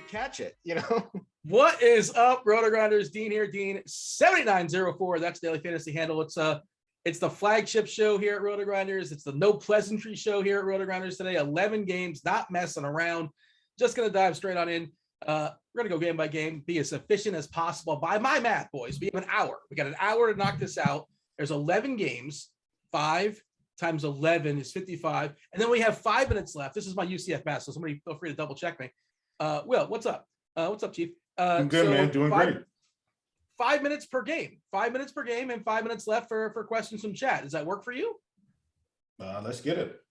Catch it, What is up, Rotogrinders? Dean here, Dean 7904. That's Daily Fantasy handle. It's the flagship show here at Rotogrinders. It's the no pleasantry show here at Rotogrinders today. 11 games, not messing around. Just gonna dive straight on in. We're gonna go game by game, be as efficient as possible. By my math, boys, we have an hour. We got an hour to knock this out. There's 11 games. 5 times 11 is 55, and then we have 5 minutes left. This is my UCF math, so somebody feel free to double check me. Will, what's up? What's up, Chief? I'm good, man. Doing great. 5 minutes per game. 5 minutes per game, and 5 minutes left for questions from chat. Does that work for you? Let's get it.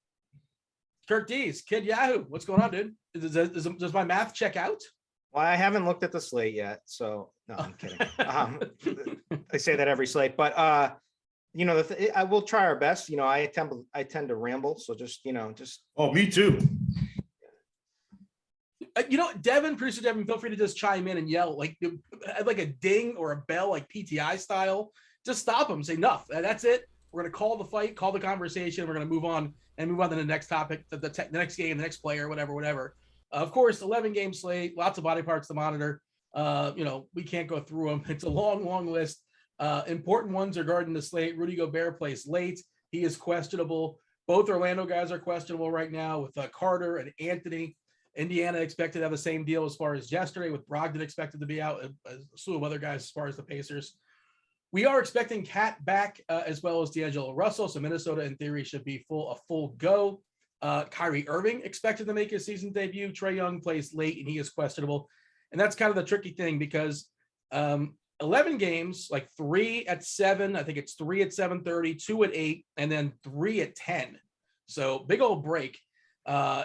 Kirk D's, Kid Yahoo. What's going on, dude? Does my math check out? Well, I haven't looked at the slate yet, so no, I'm kidding. I say that every slate, but I will try our best. I tend to ramble, so just. Oh, me too. Devin, producer Devin, feel free to just chime in and yell like a ding or a bell, like PTI style. Just stop them. Say enough. That's it. We're gonna call the fight, call the conversation. We're gonna move on to the next topic, the next game, the next player, whatever. Of course, 11 game slate, lots of body parts to monitor. We can't go through them. It's a long list. Important ones regarding the slate. Rudy Gobert plays late. He is questionable. Both Orlando guys are questionable right now with Carter and Anthony. Indiana expected to have the same deal as far as yesterday, with Brogdon expected to be out, a slew of other guys as far as the Pacers. We are expecting Cat back as well as D'Angelo Russell, so Minnesota in theory should be a full go. Kyrie Irving expected to make his season debut. Trae Young plays late and he is questionable, and that's kind of the tricky thing because 11 games, like 3 at 7. I think it's 3 at 7:30, 2 at 8, and then 3 at 10. So big old break.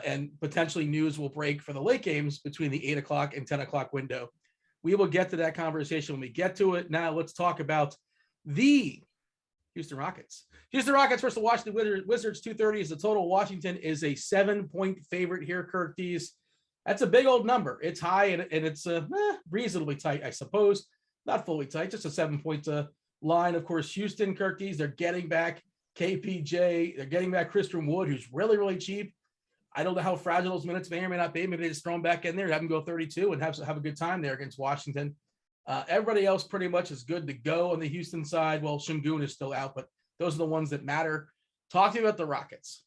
And potentially news will break for the late games between the 8 o'clock and 10 o'clock window. We will get to that conversation when we get to it. Now let's talk about the Houston Rockets. Houston Rockets versus the Washington Wizards. 230 is the total. Washington is a 7-point favorite here, Kirk D's. That's a big old number. It's high and it's reasonably tight, I suppose. Not fully tight, just a 7-point line. Of course, Houston, Kirk D's, they're getting back KPJ. They're getting back Christian Wood, who's really cheap. I don't know how fragile those minutes may or may not be. Maybe they just throw him back in there, have him go 32 and have a good time there against Washington. Everybody else pretty much is good to go on the Houston side. Well, Şengün is still out, but those are the ones that matter. Talk to me about the Rockets.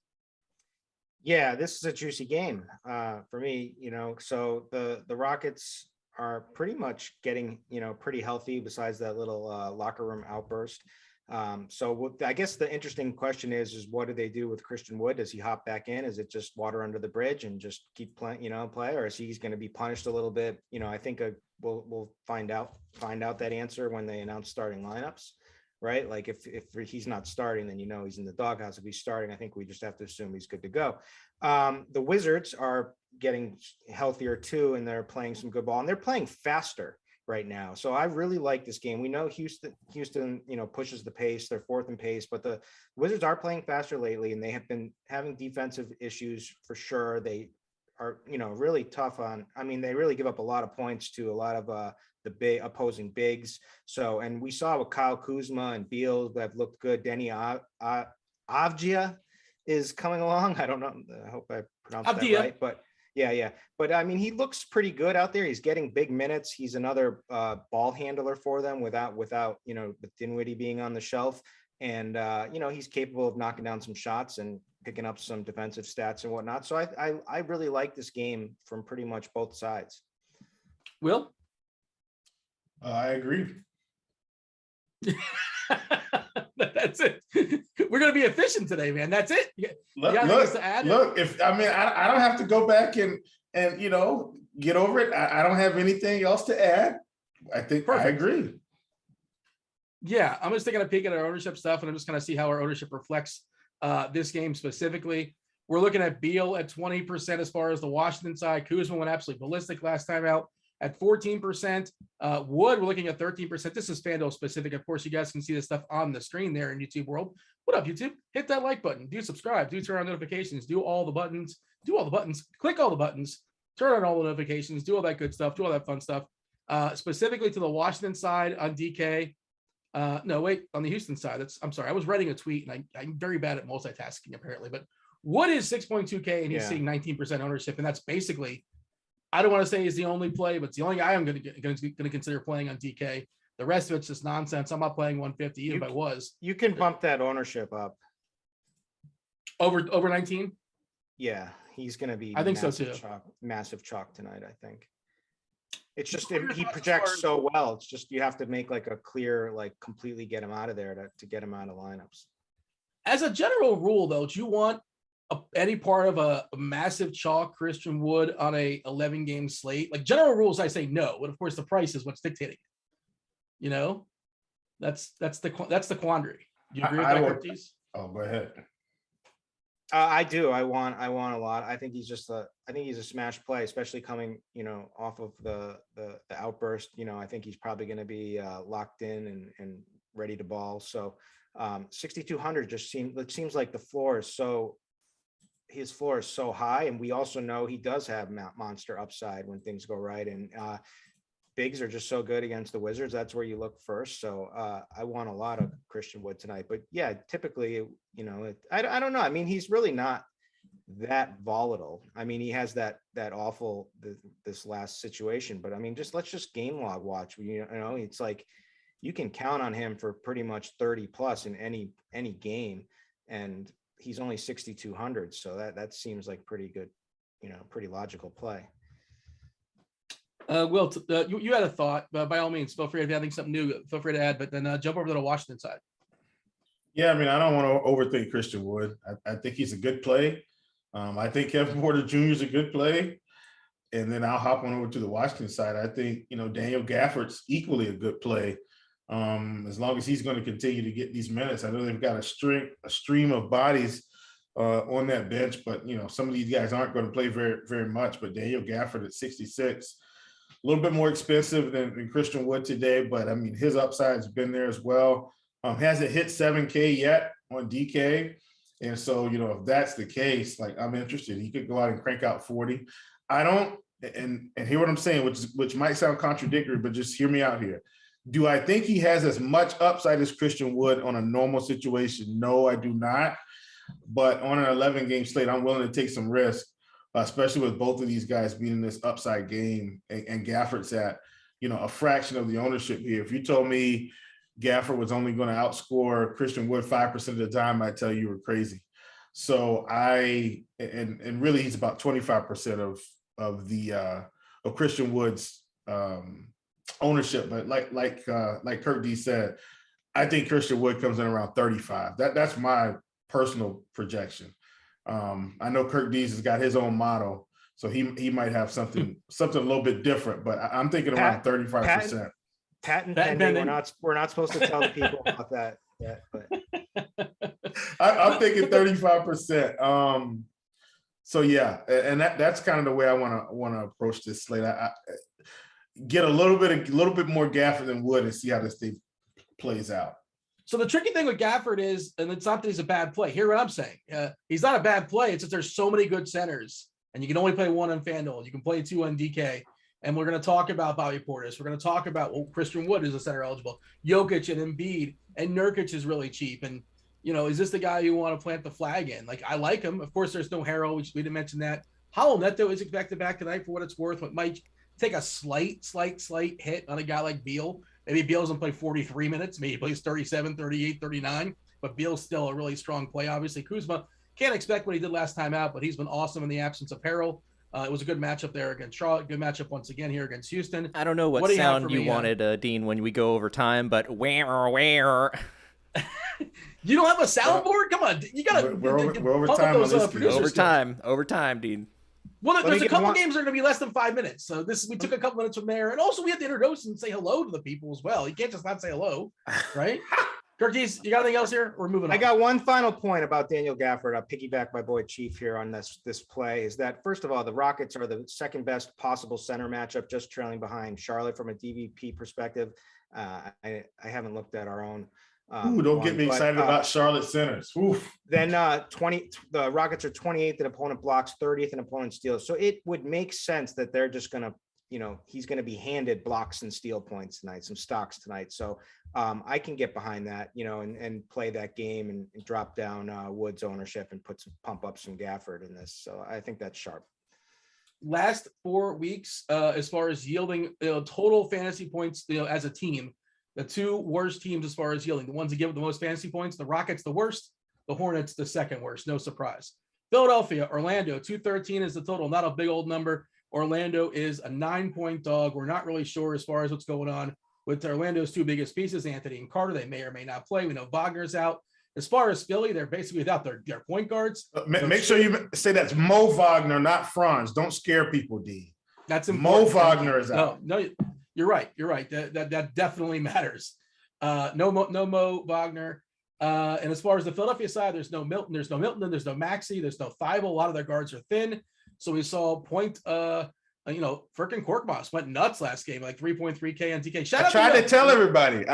Yeah, this is a juicy game for me, so the Rockets are pretty much getting, pretty healthy besides that little locker room outburst. So I guess the interesting question is what do they do with Christian Wood? Does he hop back in? Is it just water under the bridge and just keep playing, or is he's going to be punished a little bit? I think we'll find out that answer when they announce starting lineups, right? Like if he's not starting, then he's in the doghouse. If he's starting, I think we just have to assume he's good to go. The Wizards are getting healthier too, and they're playing some good ball, and they're playing faster right now. So I really like this game. We know Houston, pushes the pace. They're 4th in pace, but the Wizards are playing faster lately, and they have been having defensive issues for sure. They are, really tough they really give up a lot of points to a lot of the big opposing bigs. So, and we saw with Kyle Kuzma and Beal that have looked good. Denny Avdija is coming along. I don't know. I hope I pronounced that right, but yeah. But he looks pretty good out there. He's getting big minutes. He's another ball handler for them without with Dinwiddie being on the shelf. And, he's capable of knocking down some shots and picking up some defensive stats and whatnot. So I really like this game from pretty much both sides. Will? I agree. That's it. We're gonna be efficient today, man. That's it. Look, to add? if I don't have to go back and get over it. I don't have anything else to add. I think Perfect. I agree. Yeah, I'm just taking a peek at our ownership stuff, and I'm just going to see how our ownership reflects this game specifically. We're looking at Beal at 20% as far as the Washington side. Kuzma went absolutely ballistic last time out at 14%. Wood, we're looking at 13%. This is FanDuel specific. Of course, you guys can see this stuff on the screen there in YouTube world. What up, YouTube? Hit that like button. Do subscribe. Do turn on notifications. Do all the buttons. Click all the buttons. Turn on all the notifications. Do all that good stuff. Do all that fun stuff. Specifically to the Washington side on DK. No, wait, on the Houston side. I'm sorry. I was writing a tweet, and I'm very bad at multitasking apparently. But Wood is 6.2K, and he's seeing 19% ownership, and that's basically. I don't want to say he's the only play, but it's the only guy I'm going to consider playing on DK. The rest of it's just nonsense. I'm not playing 150, even if I was. You can bump that ownership up over 19. Yeah, he's going to be. I think so too. Massive chalk tonight. I think. It's just he projects so well. It's just you have to make like a clear, like completely get him out of there to get him out of lineups. As a general rule, though, do you want any part of a massive chalk Christian Wood on a 11-game slate? Like general rules, I say no, but of course the price is what's dictating. You know, that's the quandary. Do you agree with that, Curtis? Oh, go ahead. I do. I want a lot. I think he's a smash play, especially coming, off of the outburst. I think he's probably going to be locked in and ready to ball. So 6,200 seems like his floor is so high, and we also know he does have monster upside when things go right. And bigs are just so good against the Wizards. That's where you look first. So I want a lot of Christian Wood tonight. But yeah, typically, I don't know. I mean, he's really not that volatile. I mean, he has that awful this last situation. But I mean, let's just game log watch. It's like you can count on him for pretty much 30 plus in any game, and he's only 6,200. So that seems like pretty good, pretty logical play. Will, you had a thought, by all means, feel free if you have something new, feel free to add, but then jump over to the Washington side. Yeah, I mean, I don't want to overthink Christian Wood. I think he's a good play. I think Kevin Porter Jr. is a good play. And then I'll hop on over to the Washington side. I think, Daniel Gafford's equally a good play. As long as he's going to continue to get these minutes. I know they've got a stream of bodies on that bench, but, some of these guys aren't going to play very, very much. But Daniel Gafford at 66, a little bit more expensive than Christian Wood today, but I mean, his upside's been there as well. Hasn't hit 7K yet on DK. And so, if that's the case, like I'm interested, he could go out and crank out 40. I don't, and hear what I'm saying, which might sound contradictory, but just hear me out here. Do I think he has as much upside as Christian Wood on a normal situation? No, I do not. But on an 11-game slate, I'm willing to take some risk, especially with both of these guys being in this upside game, and Gafford's at, a fraction of the ownership here. If you told me Gafford was only going to outscore Christian Wood 5% of the time, I'd tell you were crazy. So and really he's about 25% of Christian Wood's ownership. But like Kirk D said, I think Christian Wood comes in around 35. That's my personal projection. I know Kirk Dees has got his own model, so he might have something a little bit different, but I'm thinking around 35%. Patent pending. We're not supposed to tell the people about that yet, but I'm thinking 35%. So yeah, and that's kind of the way I want to approach this slate. I get a little bit more Gafford than Wood and see how this thing plays out. So the tricky thing with Gafford is, and it's not that he's a bad play. Hear what I'm saying? He's not a bad play. It's that there's so many good centers, and you can only play one on FanDuel. You can play two on DK. And we're going to talk about Bobby Portis. We're going to talk about Christian Wood is a center eligible. Jokic and Embiid, and Nurkic is really cheap. And, is this the guy you want to plant the flag in? Like, I like him. Of course, there's no Harrell. We didn't mention that. Hollow Neto is expected back tonight for what it's worth. It might take a slight hit on a guy like Beal. Maybe Beal doesn't play 43 minutes. Maybe he plays 37, 38, 39. But Beal's still a really strong play. Obviously, Kuzma Can't expect what he did last time out, but he's been awesome in the absence of Harrell. It was a good matchup there against Charlotte. Good matchup once again here against Houston. I don't know what do you have sound for you me, wanted, Dean, when we go over time, but where? You don't have a soundboard? Come on, you gotta. We're over pump up time on those, this. producer skills. Overtime, Dean. Well, there's a get couple one- games that are going to be less than 5 minutes. So we took a couple minutes from there. And also we had to introduce and say hello to the people as well. You can't just not say hello, right? Kirkies, you got anything else here? We're moving on. I got one final point about Daniel Gafford. I'll piggyback my boy Chief here on this play, is that, first of all, the Rockets are the second best possible center matchup, just trailing behind Charlotte from a DVP perspective. I haven't looked at our own. Ooh, don't get me excited about Charlotte centers. Oof. Then the Rockets are 28th in opponent blocks, 30th in opponent steals. So it would make sense that they're just going to, he's going to be handed blocks and steal points tonight, some stocks tonight. So I can get behind that, and play that game and drop down Woods ownership and pump up some Gafford in this. So I think that's sharp. Last 4 weeks, as far as yielding total fantasy points, as a team, the two worst teams as far as yielding, the ones that give the most fantasy points, the Rockets the worst, the Hornets the second worst, no surprise. Philadelphia, Orlando, 213 is the total, not a big old number. Orlando is a 9-point dog. We're not really sure as far as what's going on with Orlando's two biggest pieces, Anthony and Carter. They may or may not play. We know Wagner's out. As far as Philly, they're basically without their point guards. Make sure you say that's Mo Wagner, not Franz. Don't scare people, D. That's important. Mo Wagner is out. No, you're right. You're right. That definitely matters. No Mo Wagner. And as far as the Philadelphia side, there's no Milton, there's no Maxey, there's no Thibault. A lot of their guards are thin. So we saw freaking Korkmaz went nuts last game, like 3.3K on DK. I tried to tell everybody.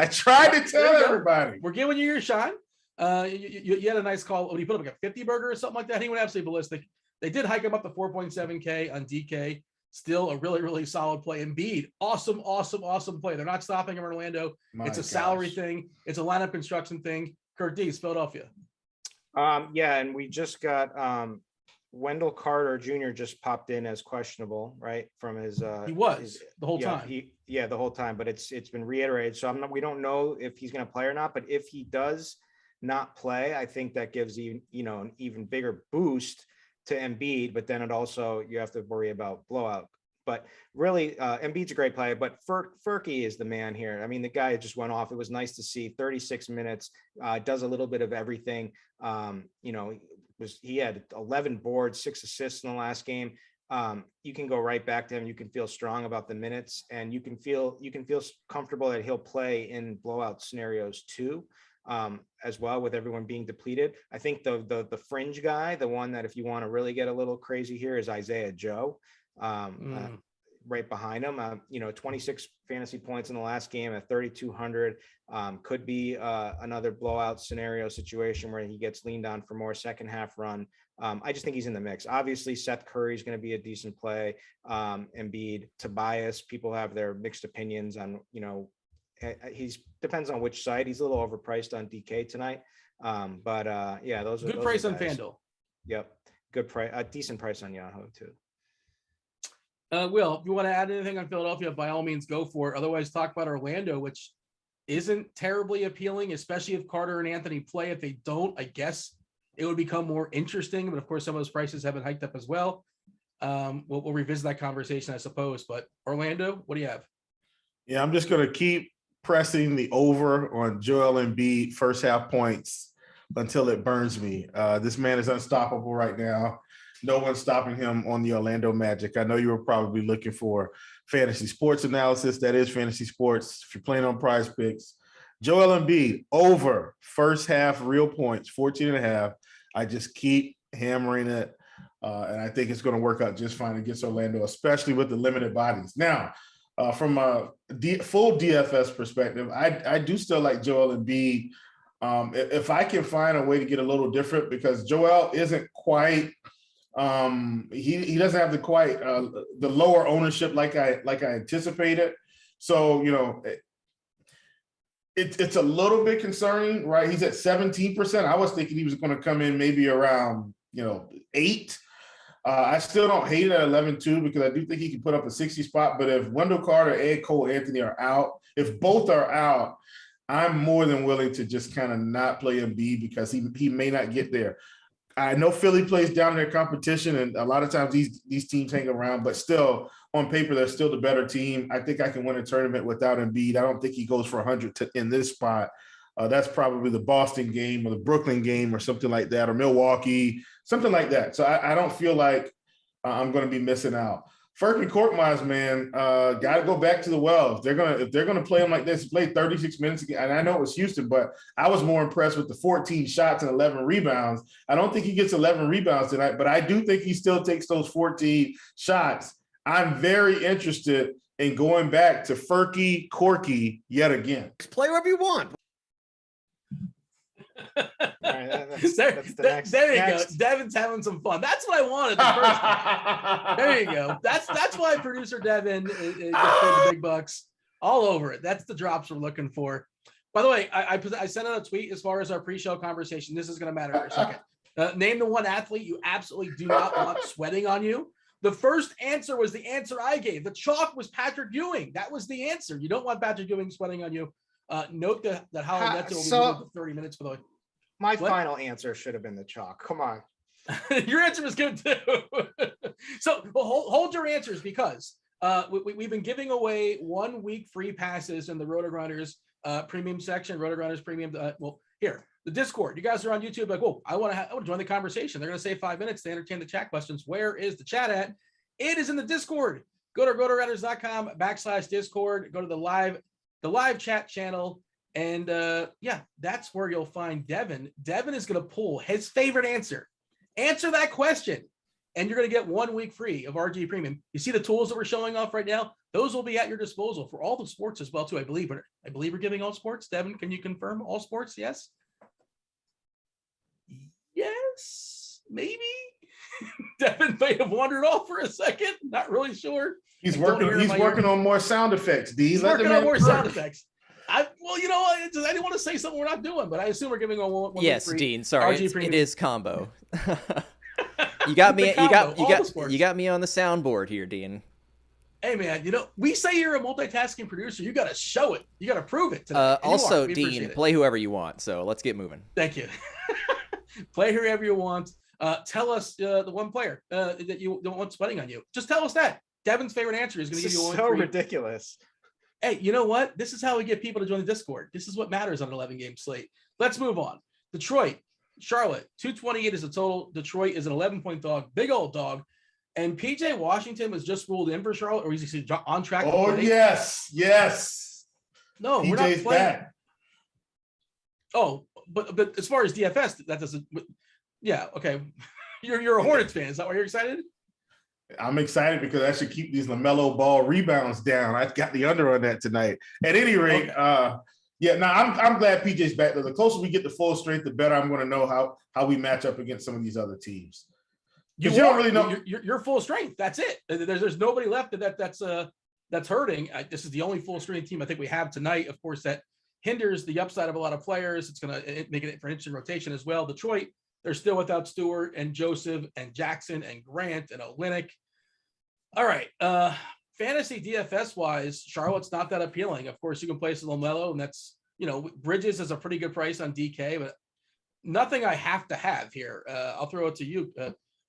We're giving you your shine. You had a nice call when he put up like a 50 burger or something like that. He went absolutely ballistic. They did hike him up to 4.7K on DK. Still a really, really solid play. Embiid, awesome play. They're not stopping him in Orlando. It's a salary thing. It's a lineup construction thing. Kurt D's, Philadelphia. Yeah, and we just got Wendell Carter Jr. just popped in as questionable, right? From his he was the whole time. The whole time, but it's been reiterated. So we don't know if he's going to play or not, but if he does not play, I think that gives you an even bigger boost to Embiid, but then it also, you have to worry about blowout. But really, Embiid's a great player, but Furky is the man here. I mean, the guy just went off. It was nice to see 36 minutes, does a little bit of everything. He had 11 boards, 6 assists in the last game. You can go right back to him. You can feel strong about the minutes, and you can feel comfortable that he'll play in blowout scenarios too. As well, with everyone being depleted. I think the fringe guy, the one that if you want to really get a little crazy here, is Isaiah Joe. Right behind him, 26 fantasy points in the last game at 3,200. Could be another blowout scenario situation where he gets leaned on for more second half run. I just think he's in the mix. Obviously, Seth Curry is going to be a decent play. Embiid, Tobias, people have their mixed opinions on, he's depends on which side. He's a little overpriced on DK tonight. Yeah, those are good price on FanDuel. Yep. Good price, a decent price on Yahoo too. Will, if you want to add anything on Philadelphia, by all means, go for it. Otherwise, talk about Orlando, which isn't terribly appealing, especially if Carter and Anthony play. If they don't, I guess it would become more interesting. But of course, some of those prices have been hiked up as well. We'll revisit that conversation, I suppose. But Orlando, what do you have? Yeah, I'm just going to keep pressing the over on Joel Embiid first half points until it burns me. This man is unstoppable right now. No one's stopping him on the Orlando Magic. I know you were probably looking for fantasy sports analysis. That is fantasy sports. If you're playing on Prize Picks, Joel Embiid over first half real points, 14.5. I just keep hammering it. And I think it's going to work out just fine against Orlando, especially with the limited bodies. Now, from a full DFS perspective, I do still like Joel Embiid. If I can find a way to get a little different, because Joel isn't quite he doesn't have the lower ownership like I anticipated. So it's a little bit concerning, right? He's at 17%. I was thinking he was going to come in maybe around 8. I still don't hate it at 11-2 because I do think he can put up a 60 spot. But if Wendell Carter and Cole Anthony are out, if both are out, I'm more than willing to just kind of not play Embiid because he may not get there. I know Philly plays down in their competition, and a lot of times these teams hang around, but still, on paper, they're still the better team. I think I can win a tournament without Embiid. I don't think he goes for 100 in this spot. That's probably the Boston game or the Brooklyn game or something like that, or Milwaukee, something like that. So I don't feel like I'm going to be missing out. Furkan Korkmaz, man, got to go back to the well. If they're gonna play him like this, play 36 minutes again. And I know it was Houston, but I was more impressed with the 14 shots and 11 rebounds. I don't think he gets 11 rebounds tonight, but I do think he still takes those 14 shots. I'm very interested in going back to Furky Corky yet again. Play wherever you want. All right, that's the next. There you next. go. Devin's having some fun. That's what I wanted. The first There you go. That's why producer Devin is paid the big bucks all over it. That's the drops we're looking for. By the way, I sent out a tweet as far as our pre-show conversation. This is going to matter for a second. Name the one athlete you absolutely do not want sweating on you. The first answer was the answer I gave. The chalk was Patrick Ewing. That was the answer. You don't want Patrick Ewing sweating on you. Note that Howell Neto will be moving for 30 minutes, by the way. My final answer should have been the chalk. Come on. Your answer was good too. So hold your answers, because we've been giving away 1 week free passes in the Rotogrinders premium section, Rotogrinders premium. Here, the Discord. You guys are on YouTube, like, whoa, I want to join the conversation. They're going to save 5 minutes to entertain the chat questions. Where is the chat at? It is in the Discord. Go to rotogrinders.com/Discord. Go to the live chat channel. And yeah, that's where you'll find Devin. Devin is going to pull his favorite answer. Answer that question, and you're going to get 1 week free of RG Premium. You see the tools that we're showing off right now? Those will be at your disposal for all the sports as well, too. I believe we're giving all sports. Devin, can you confirm all sports? Yes? Yes, maybe. Devin may have wandered off for a second. Not really sure. He's working on more sound effects, D. He's working on more sound effects. Well, you know, I didn't want to say something we're not doing, but I assume we're giving one yes, free Dean. Sorry, it is combo. You got me. You got me on the soundboard here, Dean. Hey, man. You know, we say you're a multitasking producer. You got to show it. You got to prove it. Also, Dean, play whoever you want. So let's get moving. Thank you. Play whoever you want. Tell us the one player that you don't want sweating on you. Just tell us that. Devin's favorite answer is going to give you one. So ridiculous. Hey, you know what? This is how we get people to join the Discord. This is what matters on an 11-game slate. Let's move on. Detroit, Charlotte, 228 is the total. Detroit is an 11-point dog, big old dog. And PJ Washington was just ruled in for Charlotte, or is he on track? Oh, yes. No, PJ's we're not playing. back. Oh, but as far as DFS, that doesn't. Yeah, okay. You're a Hornets fan. Is that why you're excited? I'm excited because I should keep these LaMelo Ball rebounds down. I've got the under on that tonight. At any rate, I'm glad PJ's back. The closer we get to full strength, the better I'm going to know how we match up against some of these other teams. You don't really know. You're full strength. That's it. There's nobody left that's hurting. This is the only full strength team I think we have tonight. Of course, that hinders the upside of a lot of players. It's going to make it for an interesting rotation as well. Detroit, they're still without Stewart and Joseph and Jackson and Grant and Olynyk. All right. Fantasy DFS wise, Charlotte's not that appealing. Of course, you can place LaMelo, and that's, Bridges is a pretty good price on DK, but nothing I have to have here. I'll throw it to you.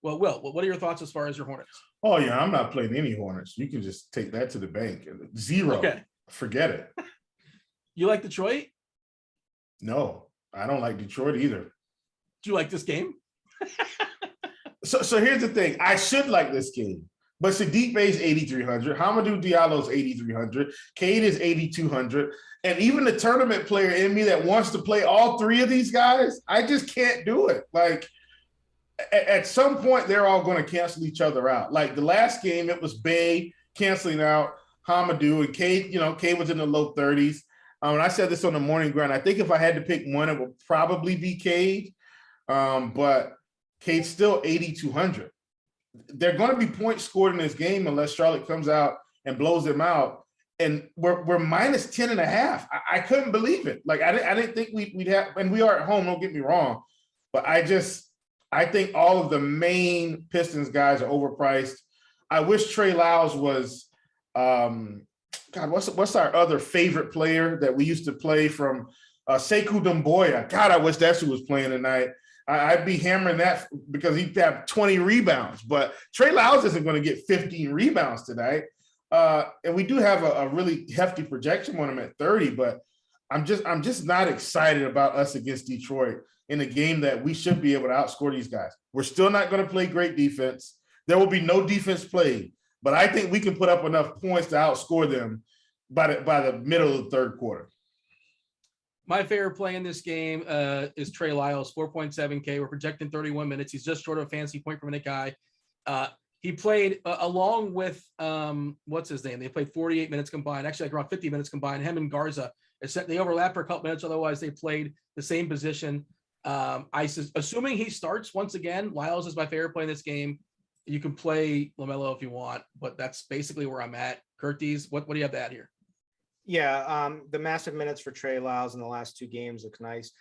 Will, what are your thoughts as far as your Hornets? Oh, yeah, I'm not playing any Hornets. You can just take that to the bank. 0. Okay. Forget it. You like Detroit? No, I don't like Detroit either. Do you like this game? So here's the thing. I should like this game. But Sadiq Bey's 8,300. Hamidou Diallo's 8,300. Cade is 8,200. And even the tournament player in me that wants to play all three of these guys, I just can't do it. Like, at some point, they're all going to cancel each other out. Like the last game, it was Bey canceling out Hamidou, and Cade, Cade was in the low 30s. And I said this on the morning grind. I think if I had to pick one, it would probably be Cade. But Cade's still 8,200. They're going to be points scored in this game unless Charlotte comes out and blows them out. And we're minus 10.5. I couldn't believe it. Like I didn't think we'd have, and we are at home, don't get me wrong. But I think all of the main Pistons guys are overpriced. I wish Trey Lyles was God, what's our other favorite player that we used to play from Sekou Doumbouya? God, I wish that's who was playing tonight. I'd be hammering that because he'd have 20 rebounds. But Trey Lyles isn't going to get 15 rebounds tonight. And we do have a really hefty projection on him at 30, but I'm just not excited about us against Detroit in a game that we should be able to outscore these guys. We're still not going to play great defense. There will be no defense played, but I think we can put up enough points to outscore them by the middle of the third quarter. My favorite play in this game is Trey Lyles, 4.7K. We're projecting 31 minutes. He's just short of a fantasy point per minute guy. He played along with what's his name? They played 48 minutes combined. Actually, like around 50 minutes combined. Him and Garza, except they overlap for a couple minutes. Otherwise, they played the same position. Assuming he starts once again, Lyles is my favorite play in this game. You can play LaMelo if you want, but that's basically where I'm at. Curtis, what do you have to add here? Yeah, the massive minutes for Trey Lyles in the last two games looks nice.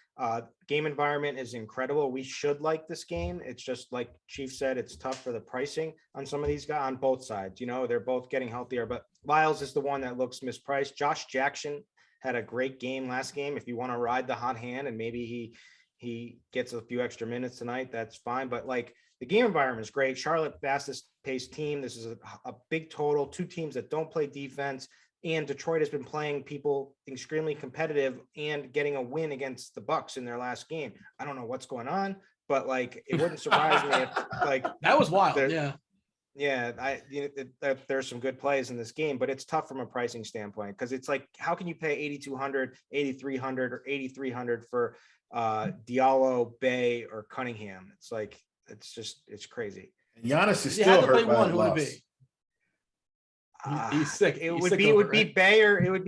Game environment is incredible. We should like this game. It's just like Chief said, it's tough for the pricing on some of these guys on both sides. You know, they're both getting healthier, but Lyles is the one that looks mispriced. Josh Jackson had a great game last game. If you want to ride the hot hand and maybe he gets a few extra minutes tonight, that's fine. But like the game environment is great. Charlotte, fastest paced team. This is a big total. Two teams that don't play defense. And Detroit has been playing people extremely competitive and getting a win against the Bucks in their last game. I don't know what's going on, but like it wouldn't surprise me if like that was wild. There's some good plays in this game, but it's tough from a pricing standpoint because it's like how can you pay 8,200, 8,300, or 8,300 for Diallo, Bay, or Cunningham? It's like it's crazy. Giannis is still hurt by the loss. He's sick. It would be Bay or it would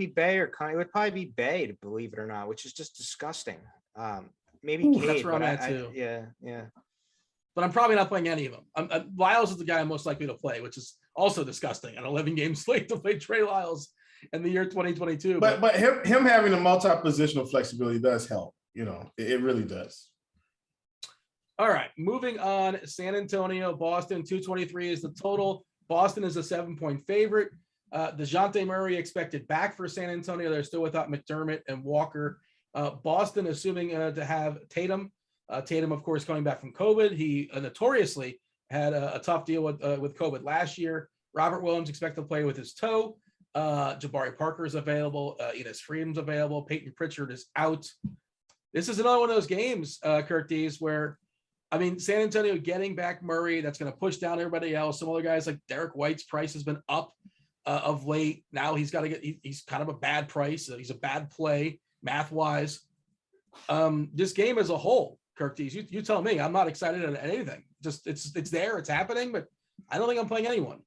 probably be Bay, to believe it or not, which is just disgusting. Maybe Cade, that's where I'm at too. Yeah. But I'm probably not playing any of them. Lyles is the guy I'm most likely to play, which is also disgusting. An 11-game slate to play Trey Lyles in the year 2022. But him having a multi-positional flexibility does help. You know, it really does. All right, moving on. San Antonio, Boston, 223 is the total. Boston is a 7-point favorite. DeJounte Murray expected back for San Antonio. They're still without McDermott and Walker. Boston assuming to have Tatum. Tatum, of course, coming back from COVID. He notoriously had a tough deal with COVID last year. Robert Williams expected to play with his toe. Jabari Parker is available. Enes Freedom's available. Peyton Pritchard is out. This is another one of those games, Curtis, where I mean, San Antonio getting back Murray, that's going to push down everybody else. Some other guys like Derek White's price has been up of late. Now he's kind of a bad price. He's a bad play math-wise. This game as a whole, Curtis, you tell me. I'm not excited at anything. Just it's there, it's happening, but I don't think I'm playing anyone.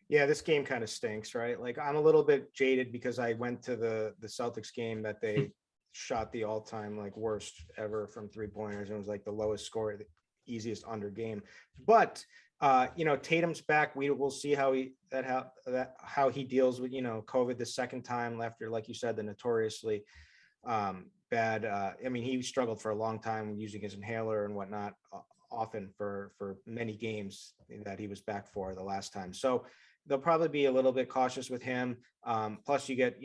Yeah, this game kind of stinks, right? Like I'm a little bit jaded because I went to the Celtics game that they shot the all-time like worst ever from 3-pointers and it was like the lowest score, the easiest under game. But Tatum's back. We'll see how he deals with COVID the second time after, like you said, the notoriously bad. I mean, he struggled for a long time using his inhaler and whatnot, often for many games that he was back for the last time. So they'll probably be a little bit cautious with him. Plus, you get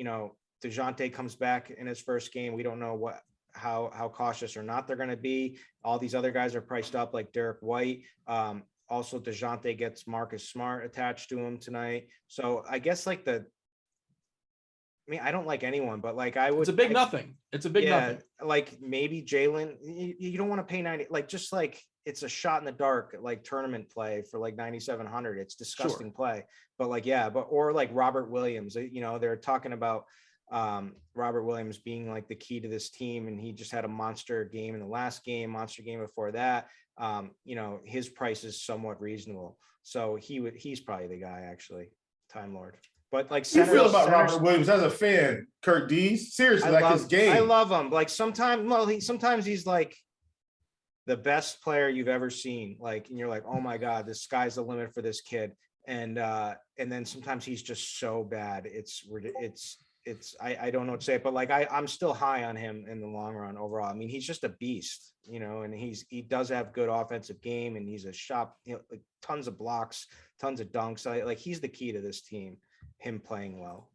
DeJounte comes back in his first game. We don't know how cautious or not they're going to be. All these other guys are priced up like Derek White. Also, DeJounte gets Marcus Smart attached to him tonight. So I guess I don't like anyone, but like I would. It's a big nothing. It's a big nothing. Like maybe Jalen. You don't want to pay 90. Like just like it's a shot in the dark, like tournament play for like 9,700. It's disgusting play. But like or like Robert Williams. They're talking about Robert Williams being like the key to this team, and he just had a monster game in the last game, monster game before that. His price is somewhat reasonable, so he's probably the guy, actually. Time Lord. But like, you feel about Robert Williams as a fan, Kurt D? Seriously, his game. I love him. Like sometimes he's like the best player you've ever seen. Like, and you're like, oh my God, the sky's the limit for this kid. And then sometimes he's just so bad. I don't know what to say, but like I'm still high on him in the long run overall. I mean, he's just a beast, and he does have good offensive game, and he's a shot, like tons of blocks, tons of dunks. Like he's the key to this team, him playing well.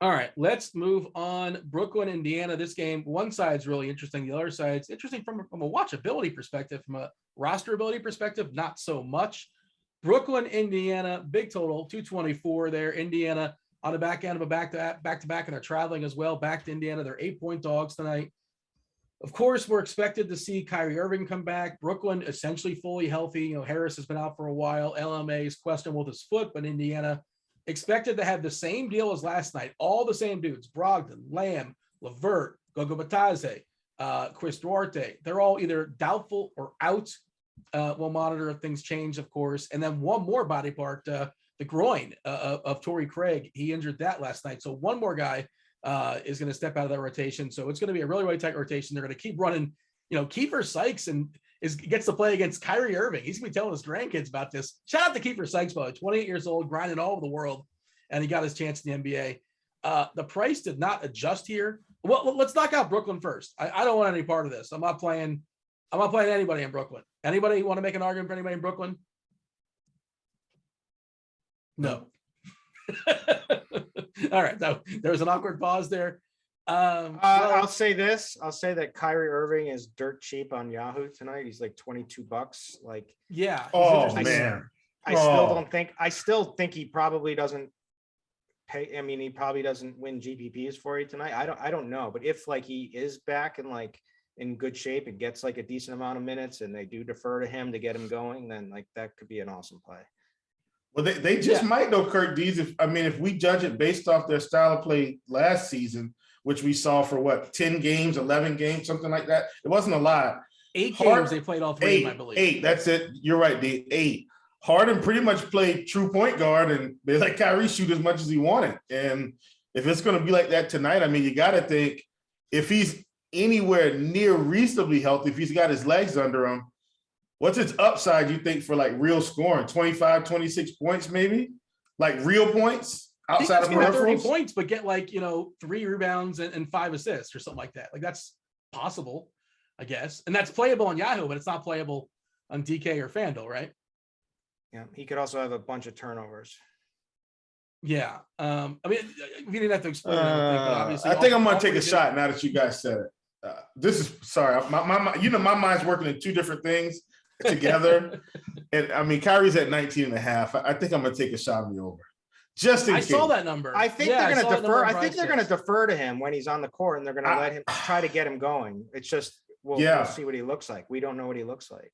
All right, let's move on. Brooklyn, Indiana. This game, one side's really interesting. The other side's interesting from a watchability perspective. From a rosterability perspective, not so much. Brooklyn, Indiana, big total, 224 there. Indiana on the back end of a back-to-back, and they're traveling as well. Back to Indiana. They're 8-point dogs tonight. Of course, we're expected to see Kyrie Irving come back. Brooklyn essentially fully healthy. Harris has been out for a while. LMA is questionable with his foot, but Indiana expected to have the same deal as last night. All the same dudes: Brogdon, Lamb, LeVert, Gogo Batadze, Chris Duarte. They're all either doubtful or out. We'll monitor if things change, of course. And then one more body part, the groin of Torrey Craig. He injured that last night. So one more guy is going to step out of that rotation. So it's going to be a really, really tight rotation. They're going to keep running. Kiefer Sykes gets to play against Kyrie Irving. He's going to be telling his grandkids about this. Shout out to Kiefer Sykes, by 28 years old, grinding all over the world, and he got his chance in the NBA. The price did not adjust here. Well, let's knock out Brooklyn first. I don't want any part of this. I'm not playing anybody in Brooklyn. Anybody want to make an argument for anybody in Brooklyn? No. All right. So there was an awkward pause there. I'll say this. I'll say that Kyrie Irving is dirt cheap on Yahoo tonight. He's like $22. Like, yeah. Oh man. I still think he probably doesn't pay. I mean, he probably doesn't win GPPs for you tonight. I don't know, but if like he is back and like in good shape and gets like a decent amount of minutes and they do defer to him to get him going, then like that could be an awesome play. Well, they just might though, Kurt D's. If we judge it based off their style of play last season, which we saw for 10 games, 11 games, something like that. It wasn't a lot. 8 games they played all 3, I believe. 8, that's it. You're right, D. 8. Harden pretty much played true point guard, and they let Kyrie shoot as much as he wanted. And if it's going to be like that tonight, I mean, you got to think if he's anywhere near reasonably healthy, if he's got his legs under him, what's its upside, you think, for like real scoring? 25, 26 points, maybe? Like real points outside of peripherals? 30 points, but get 3 rebounds and 5 assists or something like that. Like that's possible, I guess. And that's playable on Yahoo, but it's not playable on DK or FanDuel, right? Yeah. He could also have a bunch of turnovers. Yeah. We didn't have to explain it, but obviously. I think I'm going to take a shot now that you guys said it. Sorry. My mind's working in 2 different things together. And Kyrie's at 19 and a half. I think I'm going to take a shot on the over. Just in case. I saw that number. I think they're going to defer. I think they're going to defer to him when he's on the court, and they're going to let him try to get him going. It's just, we'll see what he looks like. We don't know what he looks like,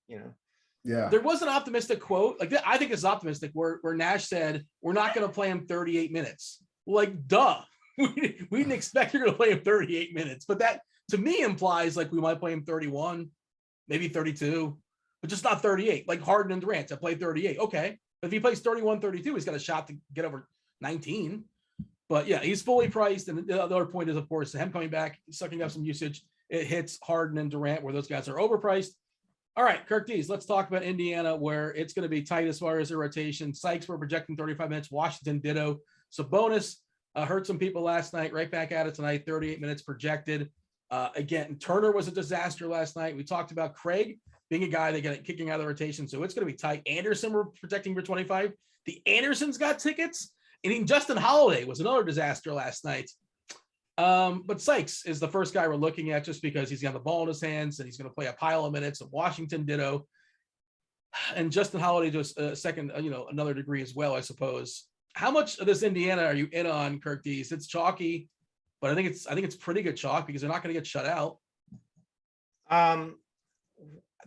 Yeah. There was an optimistic quote. I think it's optimistic where Nash said, we're not going to play him 38 minutes. Like, duh. We didn't expect you're going to play him 38 minutes. But that, to me, implies like we might play him 31, maybe 32, but just not 38. Like Harden and Durant, I played 38. Okay. But if he plays 31, 32, he's got a shot to get over 19. But yeah, he's fully priced. And the other point is, of course, him coming back, sucking up some usage. It hits Harden and Durant where those guys are overpriced. All right, Kirk D's, let's talk about Indiana, where it's going to be tight as far as their rotation. Sykes, we're projecting 35 minutes. Washington, ditto. Sabonis hurt some people last night, right back at it tonight, 38 minutes projected. Again, Turner was a disaster last night. We talked about Craig being a guy that got kicking out of the rotation, so it's going to be tight. Anderson, we're projecting for 25. The Andersons got tickets. And even Justin Holiday was another disaster last night. But Sykes is the first guy we're looking at just because he's got the ball in his hands and he's going to play a pile of minutes. Of Washington, ditto. And Justin Holiday just second, another degree as well, I suppose. How much of this Indiana are you in on, Kirk D's? It's chalky, but I think it's pretty good chalk because they're not going to get shut out.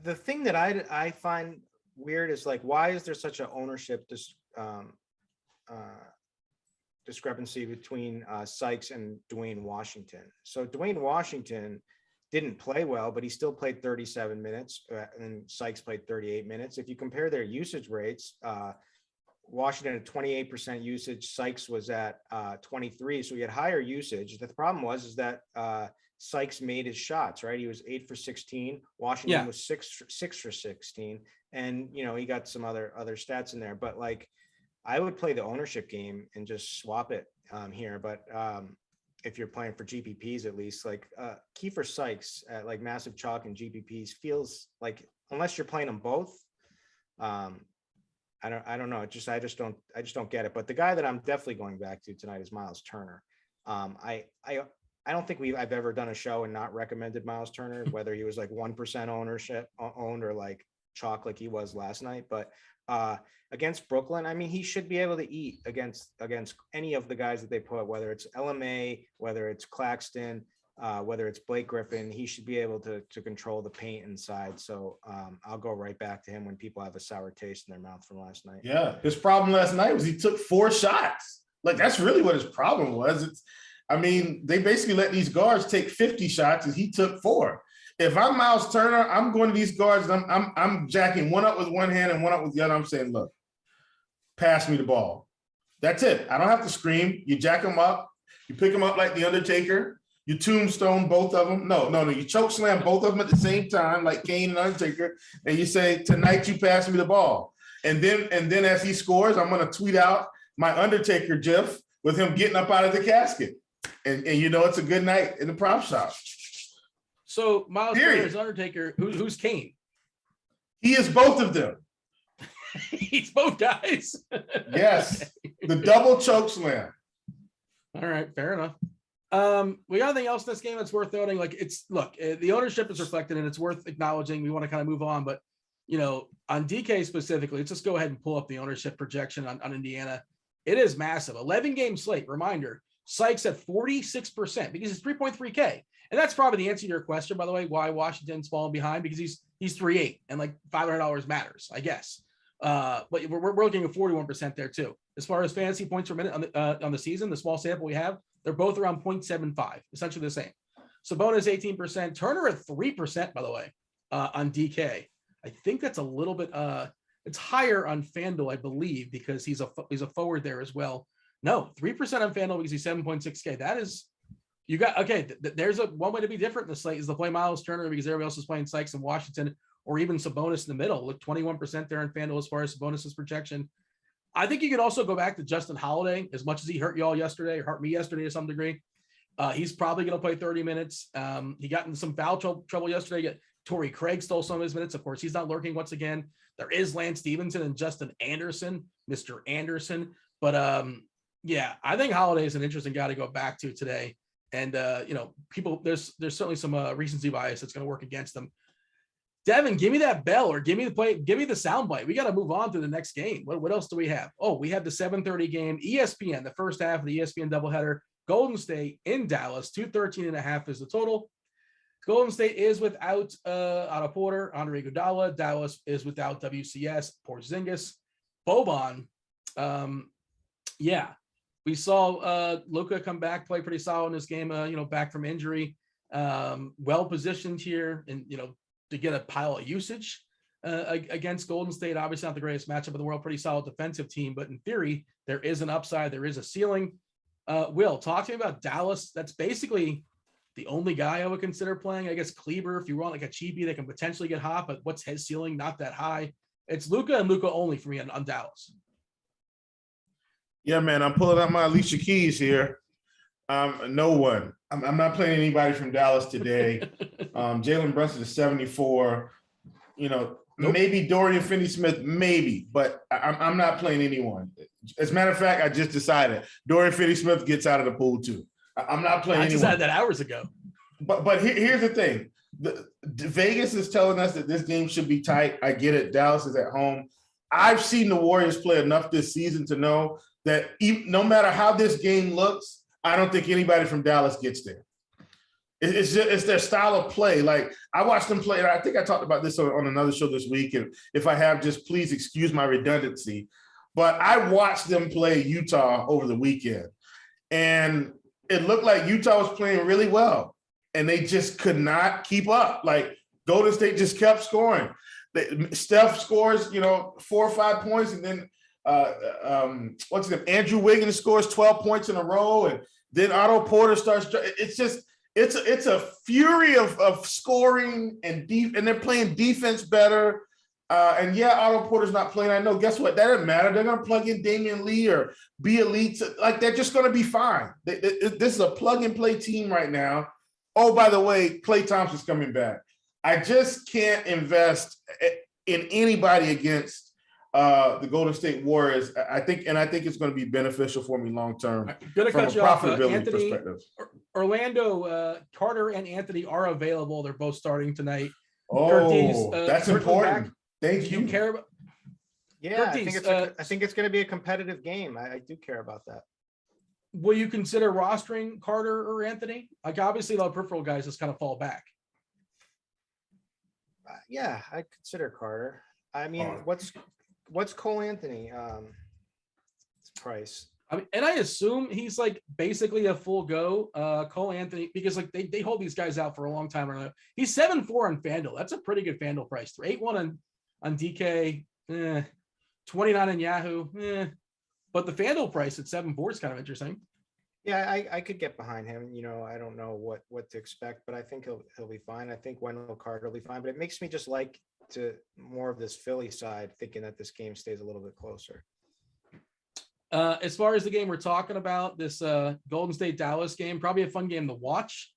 The thing that I find weird is like, why is there such an ownership discrepancy between Sykes and Dwayne Washington? So Dwayne Washington didn't play well, but he still played 37 minutes and Sykes played 38 minutes. If you compare their usage rates, Washington had 28% usage, Sykes was at 23. So he had higher usage. The problem was that Sykes made his shots, right? He was 8 for 16. Washington was 6 for 16. And, he got some other stats in there, but like, I would play the ownership game and just swap it here. But if you're playing for GPPs, at least like Kiefer Sykes at like massive chalk and GPPs feels like, unless you're playing them both, I don't know. I just don't get it. But the guy that I'm definitely going back to tonight is Miles Turner. I don't think I've ever done a show and not recommended Miles Turner, whether he was like 1% ownership owned or like chalk like he was last night. But against Brooklyn, I mean, he should be able to eat against any of the guys that they put, whether it's LMA, whether it's Claxton, whether it's Blake Griffin. He should be able to control the paint inside. So I'll go right back to him when people have a sour taste in their mouth from last night. Yeah, his problem last night was he took 4 shots. Like, that's really what his problem was. They basically let these guards take 50 shots and he took 4. If I'm Miles Turner, I'm going to these guards and I'm jacking one up with one hand and one up with the other. I'm saying, look, pass me the ball. That's it. I don't have to scream. You jack them up. You pick them up like the Undertaker. You tombstone both of them. No. You choke slam both of them at the same time, like Kane and Undertaker, and you say, tonight you pass me the ball. And then as he scores, I'm going to tweet out my Undertaker gif with him getting up out of the casket. And it's a good night in the prop shop. So Miles Turner is Undertaker. Who's Kane? He is both of them. He's both guys. Yes, the double choke slam. All right, fair enough. We got anything else in this game that's worth noting? Like, the ownership is reflected and it's worth acknowledging. We want to kind of move on, but on DK specifically, let's just go ahead and pull up the ownership projection on Indiana. It is massive. 11 game slate. Reminder, Sykes at 46% because it's 3.3K. And that's probably the answer to your question, by the way, why Washington's falling behind, because he's 3.8 and like $500 matters, I guess. But we're looking at 41% there too. As far as fantasy points per minute on the season, the small sample we have, they're both around 0.75, essentially the same. Sabonis 18%, Turner at 3%, by the way, on DK. I think that's a little bit it's higher on FanDuel, I believe, because he's a forward there as well. No, 3% on FanDuel because he's 7.6K. That is, there's one way to be different in the slate is to play Miles Turner because everybody else is playing Sykes and Washington or even Sabonis in the middle. Look, 21% there on FanDuel as far as Sabonis' projection. I think you could also go back to Justin Holiday, as much as he hurt y'all yesterday or hurt me yesterday to some degree. He's probably going to play 30 minutes. He got in some foul trouble yesterday. Torrey Craig stole some of his minutes. Of course, he's not lurking once again. There is Lance Stevenson and Justin Anderson, Mr. Anderson. But I think Holiday is an interesting guy to go back to today. And people, there's certainly some recency bias that's going to work against them. Devin, give me that bell or give me the play, give me the soundbite. We got to move on to the next game. What else do we have? Oh, we have the 7:30 game, ESPN, the first half of the ESPN doubleheader. Golden State in Dallas, 213.5 is the total. Golden State is without Otto Porter, Andre Iguodala. Dallas is without WCS, Porzingis, Boban. We saw Luka come back, play pretty solid in this game. Back from injury, well positioned here, and to get a pile of usage against Golden State. Obviously, not the greatest matchup in the world. Pretty solid defensive team, but in theory, there is an upside. There is a ceiling. Will, talk to me about Dallas. That's basically the only guy I would consider playing. I guess Kleber, if you want like a cheapie that can potentially get hot, but what's his ceiling? Not that high. It's Luka and Luka only for me on Dallas. Yeah, man, I'm pulling out my Alicia Keys here. No one. I'm not playing anybody from Dallas today. Jalen Brunson is 74. Nope. Maybe Dorian Finney-Smith, maybe, but I'm not playing anyone. As a matter of fact, I just decided Dorian Finney-Smith gets out of the pool too. I'm not playing anyone. I decided that hours ago. But here's the thing. Vegas is telling us that this game should be tight. I get it. Dallas is at home. I've seen the Warriors play enough this season to know that no matter how this game looks, I don't think anybody from Dallas gets there. It's their style of play. Like, I watched them play, and I think I talked about this on another show this week, and if I have, just please excuse my redundancy. But I watched them play Utah over the weekend, and it looked like Utah was playing really well, and they just could not keep up. Like, Golden State just kept scoring. Steph scores, 4 or 5 points, and then Andrew Wiggins scores 12 points in a row, and then Otto Porter starts. It's a fury of scoring and they're playing defense better. Otto Porter's not playing. I know. Guess what? That doesn't matter. They're going to plug in Damian Lee or be elite. Like, they're just going to be fine. This is a plug and play team right now. Oh, by the way, Klay Thompson's coming back. I just can't invest in anybody against the Golden State Warriors. I think it's going to be beneficial for me long term Gonna from a cut you off, profitability Anthony, perspective. Orlando, Carter and Anthony are available. They're both starting tonight. Oh, Curtis, that's important. Thank Do you care about? Yeah, Curtis, I think it's going to be a competitive game. I do care about that. Will you consider rostering Carter or Anthony? Like, obviously, the peripheral guys just kind of fall back. Yeah, I consider Carter. I mean, what's Cole Anthony price? I mean, and I assume he's like basically a full go, Cole Anthony, because like they hold these guys out for a long time. He's 7-4 on FanDuel. That's a pretty good FanDuel price. 8-1 on DK, 29 on Yahoo. But the FanDuel price at 7-4 is kind of interesting. Yeah, I could get behind him. You know, I don't know what to expect, but I think he'll be fine. I think Wendell Carter will be fine. But it makes me just like to more of this Philly side, thinking that this game stays a little bit closer. As far as the game we're talking about, this Golden State Dallas game, probably a fun game to watch.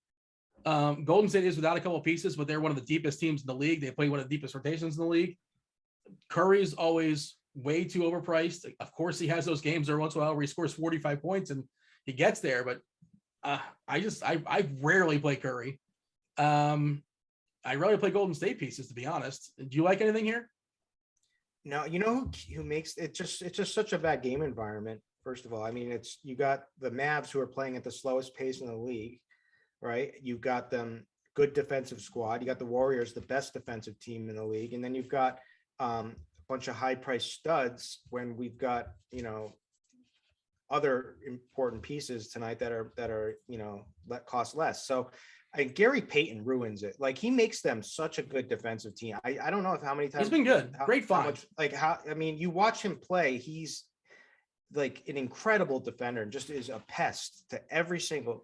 Golden State is without a couple of pieces, but they're one of the deepest teams in the league. They play one of the deepest rotations in the league. Curry's always way too overpriced. Of course, he has those games every once in a while where he scores 45 points and he gets there, but I rarely play Curry. I rarely play Golden State pieces, to be honest. Do you like anything here? No, you know who makes it it's just such a bad game environment. First of all, I mean, you got the Mavs who are playing at the slowest pace in the league, right? You've got them good defensive squad. You got the Warriors, the best defensive team in the league, and then you've got a bunch of high-priced studs. When we've got other important pieces tonight that are cost less. So Gary Payton ruins it. Like, he makes them such a good defensive team. I don't know how many times he's been good. Great find. You watch him play, he's like an incredible defender and just is a pest to every single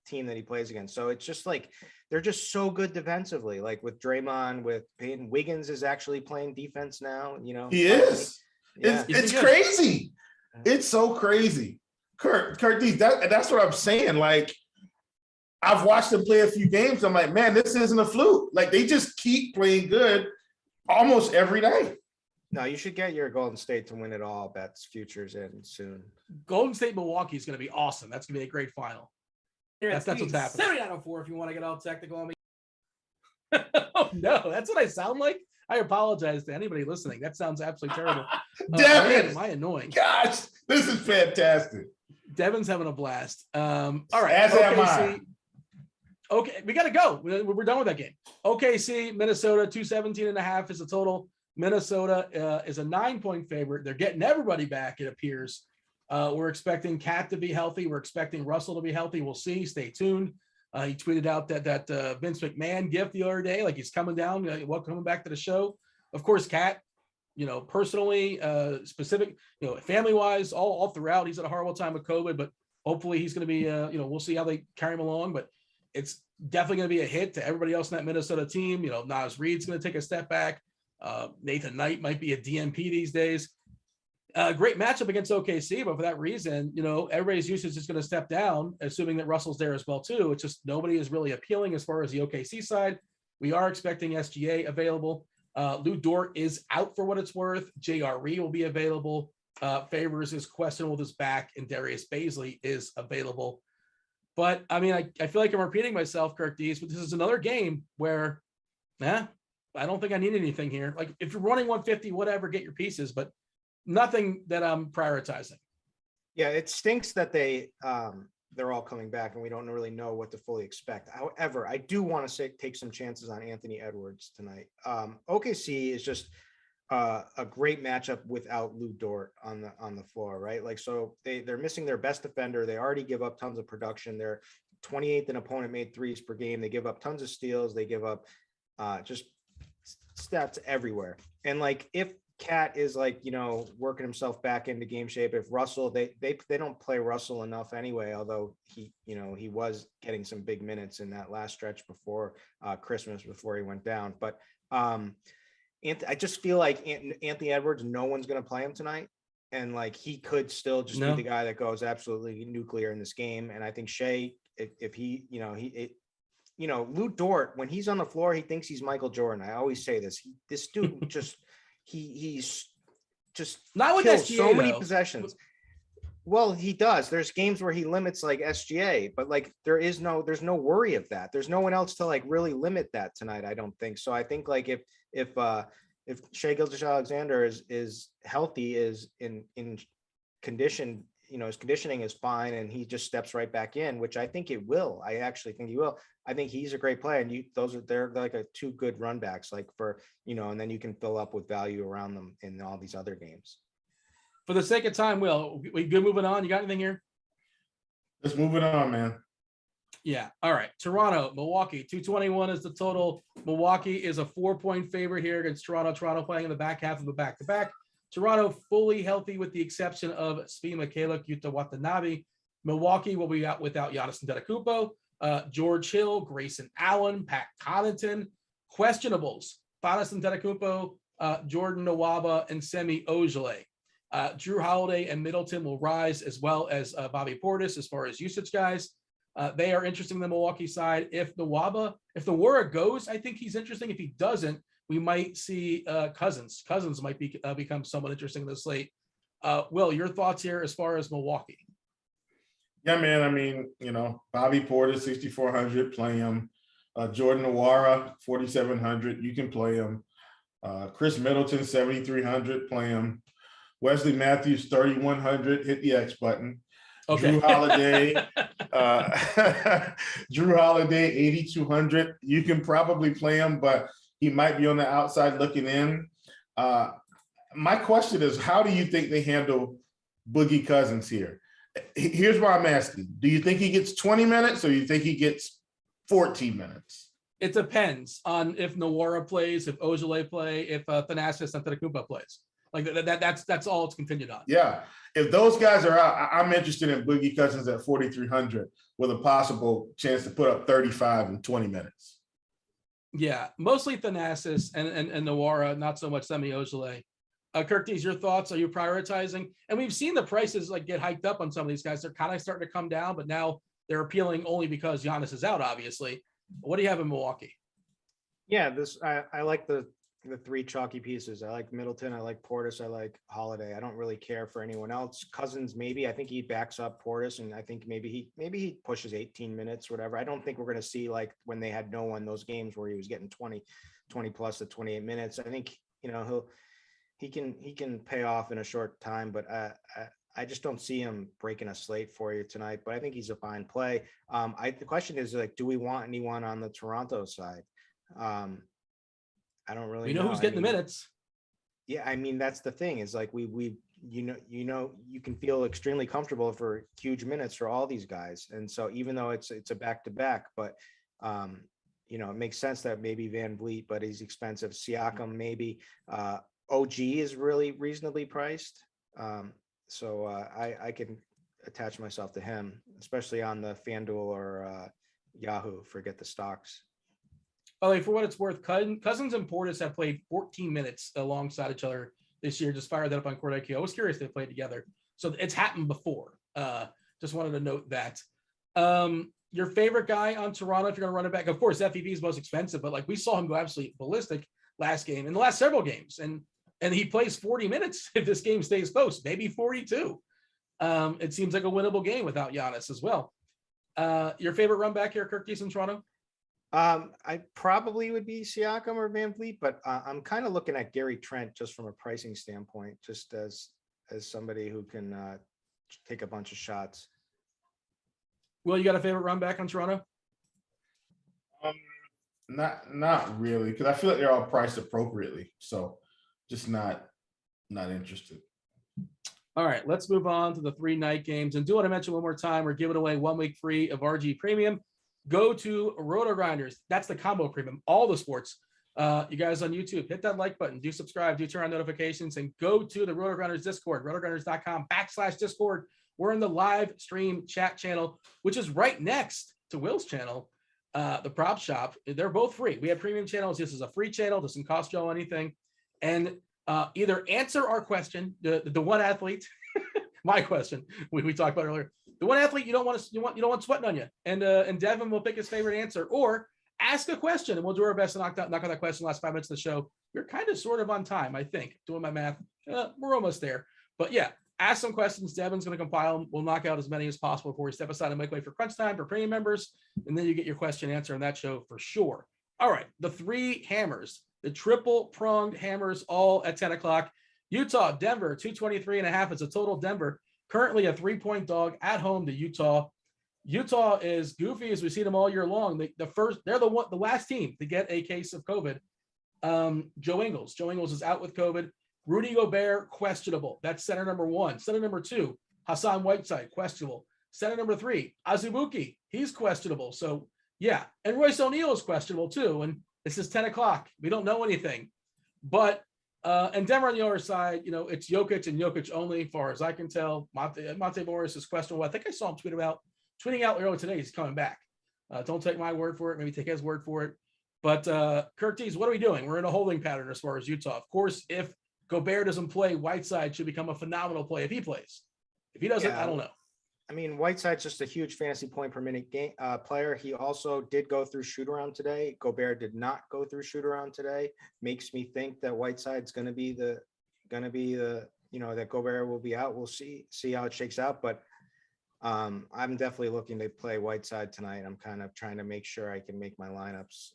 team that he plays against. So it's just like they're just so good defensively. Like with Draymond, with Payton, Wiggins is actually playing defense now. He is. Yeah. It's crazy. It's so crazy. Kurt, that's what I'm saying. Like, I've watched them play a few games. I'm like, man, this isn't a fluke. Like, they just keep playing good almost every day. No, you should get your Golden State to win it all bets futures in soon. Golden State Milwaukee is going to be awesome. That's going to be a great final. That's what's happening. 7904 if you want to get all technical on me. Oh, no, that's what I sound like. I apologize to anybody listening. That sounds absolutely terrible. Devin, am I annoying? Gosh, this is fantastic. Devin's having a blast. All right. As am I. Okay, we got to go. We're done with that game. OKC, Minnesota, 217.5 is the total. Minnesota is a 9-point favorite. They're getting everybody back, it appears. We're expecting Cat to be healthy. We're expecting Russell to be healthy. We'll see. Stay tuned. He tweeted out that Vince McMahon gift the other day, like he's coming down, coming back to the show. Of course, Cat, personally, specific, family-wise, all throughout, he's had a horrible time with COVID, but hopefully he's going to be, we'll see how they carry him along, but it's definitely going to be a hit to everybody else in that Minnesota team. Naz Reid's going to take a step back. Nathan Knight might be a DMP these days. Great matchup against OKC, but for that reason, everybody's usage is going to step down, assuming that Russell's there as well too. It's just nobody is really appealing as far as the OKC side. We are expecting SGA available. Lou Dort is out for what it's worth. JRE will be available. Favors is questionable with his back, and Darius Baisley is available. But I mean, I feel like I'm repeating myself, Kirk Dees, but this is another game where, I don't think I need anything here. Like, if you're running 150, whatever, get your pieces, but nothing that I'm prioritizing. Yeah, it stinks that they're all coming back and we don't really know what to fully expect. However, I do want to take some chances on Anthony Edwards tonight. OKC is just a great matchup without Lou Dort on the floor, right? Like, so they're missing their best defender. They already give up tons of production. They're 28th in opponent made threes per game. They give up tons of steals. They give up just stats everywhere. And like, if Cat is like, working himself back into game shape, if Russell, they don't play Russell enough anyway, although he was getting some big minutes in that last stretch before Christmas, before he went down. But I just feel like Anthony Edwards, no one's going to play him tonight. And like, he could still just be the guy that goes absolutely nuclear in this game. And I think Shea, if he, Lou Dort, when he's on the floor, he thinks he's Michael Jordan. I always say this, this dude just, he's just not with kills SGA, so many though. possessions. Well, he does. There's games where he limits like SGA, but like there's no worry of that. There's no one else to like really limit that tonight. I don't think so. I think like if Shai Gilgeous-Alexander is healthy, is in condition, his conditioning is fine, and he just steps right back in, which I think it will. I actually think he will. I think he's a great player, and they're like two good run backs, like for and then you can fill up with value around them in all these other games. For the sake of time, Will, we good moving on? You got anything here? Let's move it on, man. Yeah. All right. Toronto, Milwaukee, 221 is the total. Milwaukee is a 4-point favorite here against Toronto. Toronto playing in the back half of a back-to-back. Toronto fully healthy with the exception of Svi Mykhailiuk, Yuta Watanabe. Milwaukee will be out without Giannis Antetokounmpo, George Hill, Grayson Allen, Pat Connaughton. Questionables: Giannis Antetokounmpo, Jordan Nwaba, and Semi Ojeleye. Drew Holiday and Middleton will rise, as well as Bobby Portis as far as usage guys. They are interesting in the Milwaukee side. If Nwora goes, I think he's interesting. If he doesn't, we might see Cousins. Cousins might become somewhat interesting in the slate. Will, your thoughts here as far as Milwaukee? Yeah, man. I mean, Bobby Portis, 6,400, play him. Jordan Nwora, 4,700, you can play him. Chris Middleton, 7,300, play him. Wesley Matthews, 3,100, hit the X button. Okay. Drew Holiday, Drew Holiday, 8,200. You can probably play him, but he might be on the outside looking in. My question is, how do you think they handle Boogie Cousins here? Here's why I'm asking. Do you think he gets 20 minutes or do you think he gets 14 minutes? It depends on if Nwora plays, if Ojeleye play, if Thanasis Antetokounmpo plays. Like that's all it's contingent on. Yeah. If those guys are out, I'm interested in Boogie Cousins at 4,300 with a possible chance to put up 35 in 20 minutes. Yeah, mostly Thanasis and Nwora, not so much Semi Ojeleye. Kirk, your thoughts? Are you prioritizing? And we've seen the prices like get hiked up on some of these guys. They're kind of starting to come down, but now they're appealing only because Giannis is out, obviously. What do you have in Milwaukee? Yeah, I like the three chalky pieces. I like Middleton. I like Portis. I like Holiday. I don't really care for anyone else. Cousins, maybe. I think he backs up Portis, and I think maybe he pushes 18 minutes, whatever. I don't think we're going to see like when they had no one, those games where he was getting 20 plus to 28 minutes. I think he can pay off in a short time, but I just don't see him breaking a slate for you tonight. But I think he's a fine play. The question is like, do we want anyone on the Toronto side? I don't really know. Who's getting the minutes. Yeah, I mean, that's the thing is like you can feel extremely comfortable for huge minutes for all these guys. And so even though it's a back-to-back, but it makes sense that maybe Van Vliet, but he's expensive. Siakam, maybe. OG is really reasonably priced. So I can attach myself to him, especially on the FanDuel or Yahoo. Forget the stocks. Oh, for what it's worth, Cousins and Portis have played 14 minutes alongside each other this year. Just fired that up on Court IQ. I was curious they played together. So it's happened before. Just wanted to note that. Your favorite guy on Toronto, if you're going to run it back, of course, FEV is most expensive, but like we saw him go absolutely ballistic last game, in the last several games. And he plays 40 minutes if this game stays close, maybe 42. It seems like a winnable game without Giannis as well. Your favorite run back here, Kirk, in Toronto? I probably would be Siakam or Van Vliet, but I'm kind of looking at Gary Trent just from a pricing standpoint, just as somebody who can take a bunch of shots. Will, you got a favorite run back on Toronto? Not really, because I feel like they're all priced appropriately. So just not interested. All right, let's move on to the 3 night games. And do want to mention one more time, we're giving away 1 week free of RG Premium. Go to Rotogrinders. That's the combo premium, all the sports. You guys on YouTube, hit that like button, do subscribe, do turn on notifications, and go to the Rotogrinders Discord, rotogrinders.com/Discord. We're in the live stream chat channel, which is right next to Will's channel, the Prop Shop. They're both free. We have premium channels. This is a free channel. Doesn't cost you anything. And either answer our question, the one athlete, my question we talked about earlier, the one athlete you don't want sweating on you, and Devin will pick his favorite answer, or ask a question, and we'll do our best to knock out that question last 5 minutes of the show. We're kind of sort of on time, I think. Doing my math, we're almost there. But yeah, ask some questions. Devin's going to compile them. We'll knock out as many as possible before we step aside and make way for crunch time for premium members, and then you get your question answered on that show for sure. All right, the 3 hammers, the triple pronged hammers, all at 10 o'clock. Utah, Denver, 223.5 is a total. Denver currently a 3-point dog at home to Utah. Utah is goofy as we see them all year long. They're the last team to get a case of COVID. Joe Ingles is out with COVID. Rudy Gobert, questionable. That's center number 1. Center number 2, Hassan Whiteside, questionable. Center number 3, Azubuike, he's questionable. So yeah, and Royce O'Neal is questionable too. And this is 10 o'clock. We don't know anything. But and Denver on the other side, it's Jokic and Jokic only, as far as I can tell. Monte Morris is questionable. I think I saw him tweeting out earlier today he's coming back. Don't take my word for it. Maybe take his word for it. But Kurt Dees, what are we doing? We're in a holding pattern as far as Utah. Of course, if Gobert doesn't play, Whiteside should become a phenomenal play if he plays. If he doesn't, I don't know. I mean, Whiteside's just a huge fantasy point per minute player. He also did go through shoot around today. Gobert did not go through shoot around today. Makes me think that Whiteside's going to be the that Gobert will be out. We'll see how it shakes out. But I'm definitely looking to play Whiteside tonight. I'm kind of trying to make sure I can make my lineups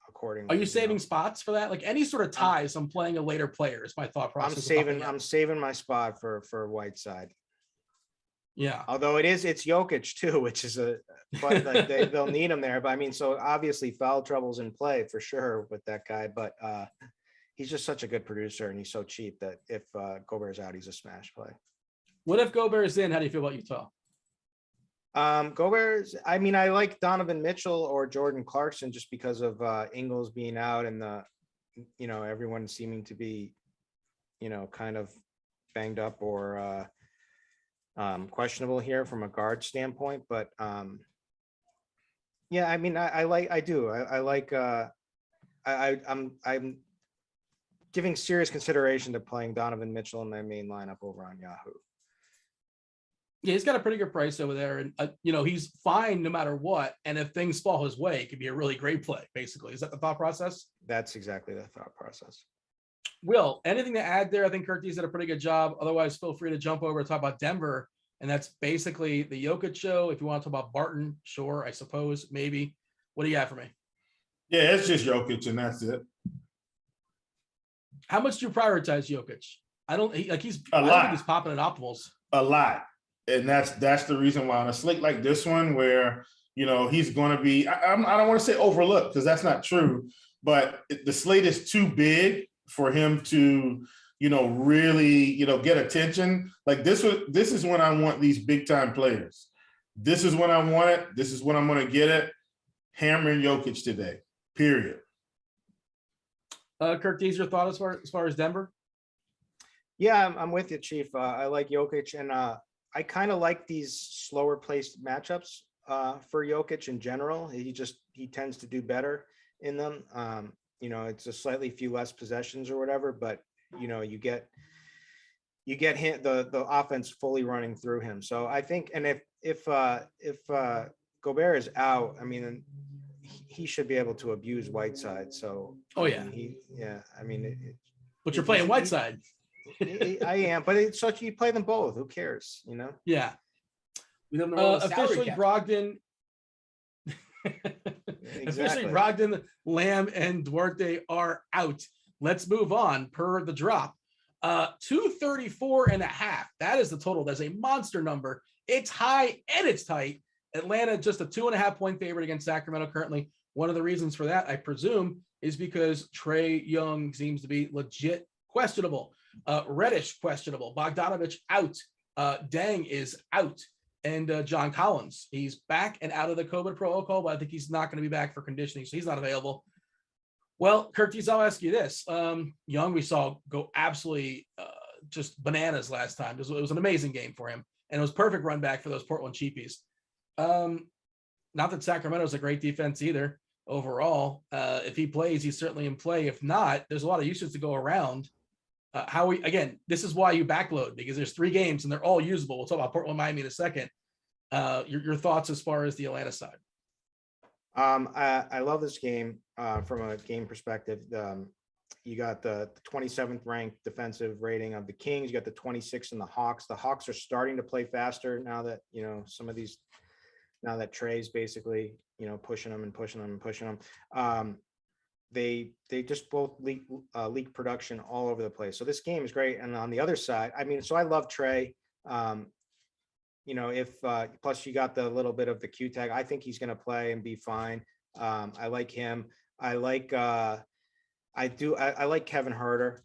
accordingly. Are you saving spots for that? Like any sort of ties, I'm playing a later player is my thought process. I'm saving my spot for Whiteside. Yeah. Although it's Jokic too, which is but like they'll need him there. But I mean, so obviously foul trouble's in play for sure with that guy. But he's just such a good producer, and he's so cheap that if Gobert's out, he's a smash play. What if Gobert's in? How do you feel about Utah? Gobert's. I mean, I like Donovan Mitchell or Jordan Clarkson just because of Ingles being out and everyone seeming to be, kind of banged up or questionable here from a guard standpoint. But yeah, I mean, I'm giving serious consideration to playing Donovan Mitchell in my main lineup over on Yahoo. Yeah, he's got a pretty good price over there, and he's fine no matter what. And if things fall his way, it could be a really great play. Basically, is that the thought process? That's exactly the thought process. Will, anything to add there? I think Curtis did a pretty good job. Otherwise, feel free to jump over and talk about Denver, and that's basically the Jokic show. If you want to talk about Barton, sure, I suppose, maybe. What do you got for me? Yeah, it's just Jokic, and that's it. How much do you prioritize Jokic? I don't think he's popping at optimals. A lot. And that's the reason why on a slate like this one, where he's going to be, I don't want to say overlooked because that's not true, but the slate is too big for him to really get attention. Like this is when I want these big time players. This is when I want it. This is when I'm going to get it. Hammering Jokic today. Period. Curtis, your thought as far as Denver? Yeah, I'm with you, Chief. I like Jokic, and I kind of like these slower placed matchups for Jokic in general. He tends to do better in them. It's a slightly few less possessions or whatever, but you get him the offense fully running through him. So I think, and if Gobert is out, I mean, he should be able to abuse Whiteside. So but you're playing Whiteside. I am, but it's such you play them both. Who cares, Yeah. Officially, Brogdon. Exactly. Officially, Brogdon, Lamb, and Duarte are out. Let's move on per the drop. 234.5. That is the total. That's a monster number. It's high and it's tight. Atlanta just a 2.5 point favorite against Sacramento currently. One of the reasons for that, I presume, is because Trae Young seems to be legit questionable. Reddish questionable. Bogdanovich out. Deng is out. And John Collins, he's back and out of the COVID protocol, but I think he's not going to be back for conditioning, so he's not available. Well, Curtis, I'll ask you this. Young, we saw go absolutely just bananas last time. It was an amazing game for him, and it was perfect run back for those Portland cheapies. Not that Sacramento's a great defense either overall. If he plays, he's certainly in play. If not, there's a lot of usage to go around. This is why you backload, because there's 3 games and they're all usable. We'll talk about Portland, Miami in a second. Your thoughts as far as the Atlanta side. I love this game from a game perspective. You got the 27th ranked defensive rating of the Kings. You got the 26th in the Hawks. The Hawks are starting to play faster now that, some of these, now that Trey's basically, pushing them and pushing them and pushing them. They just both leak production all over the place. So this game is great. And on the other side, so I love Trey. If plus you got the little bit of the Q tag, I think he's going to play and be fine. I like him. I like Kevin Herter.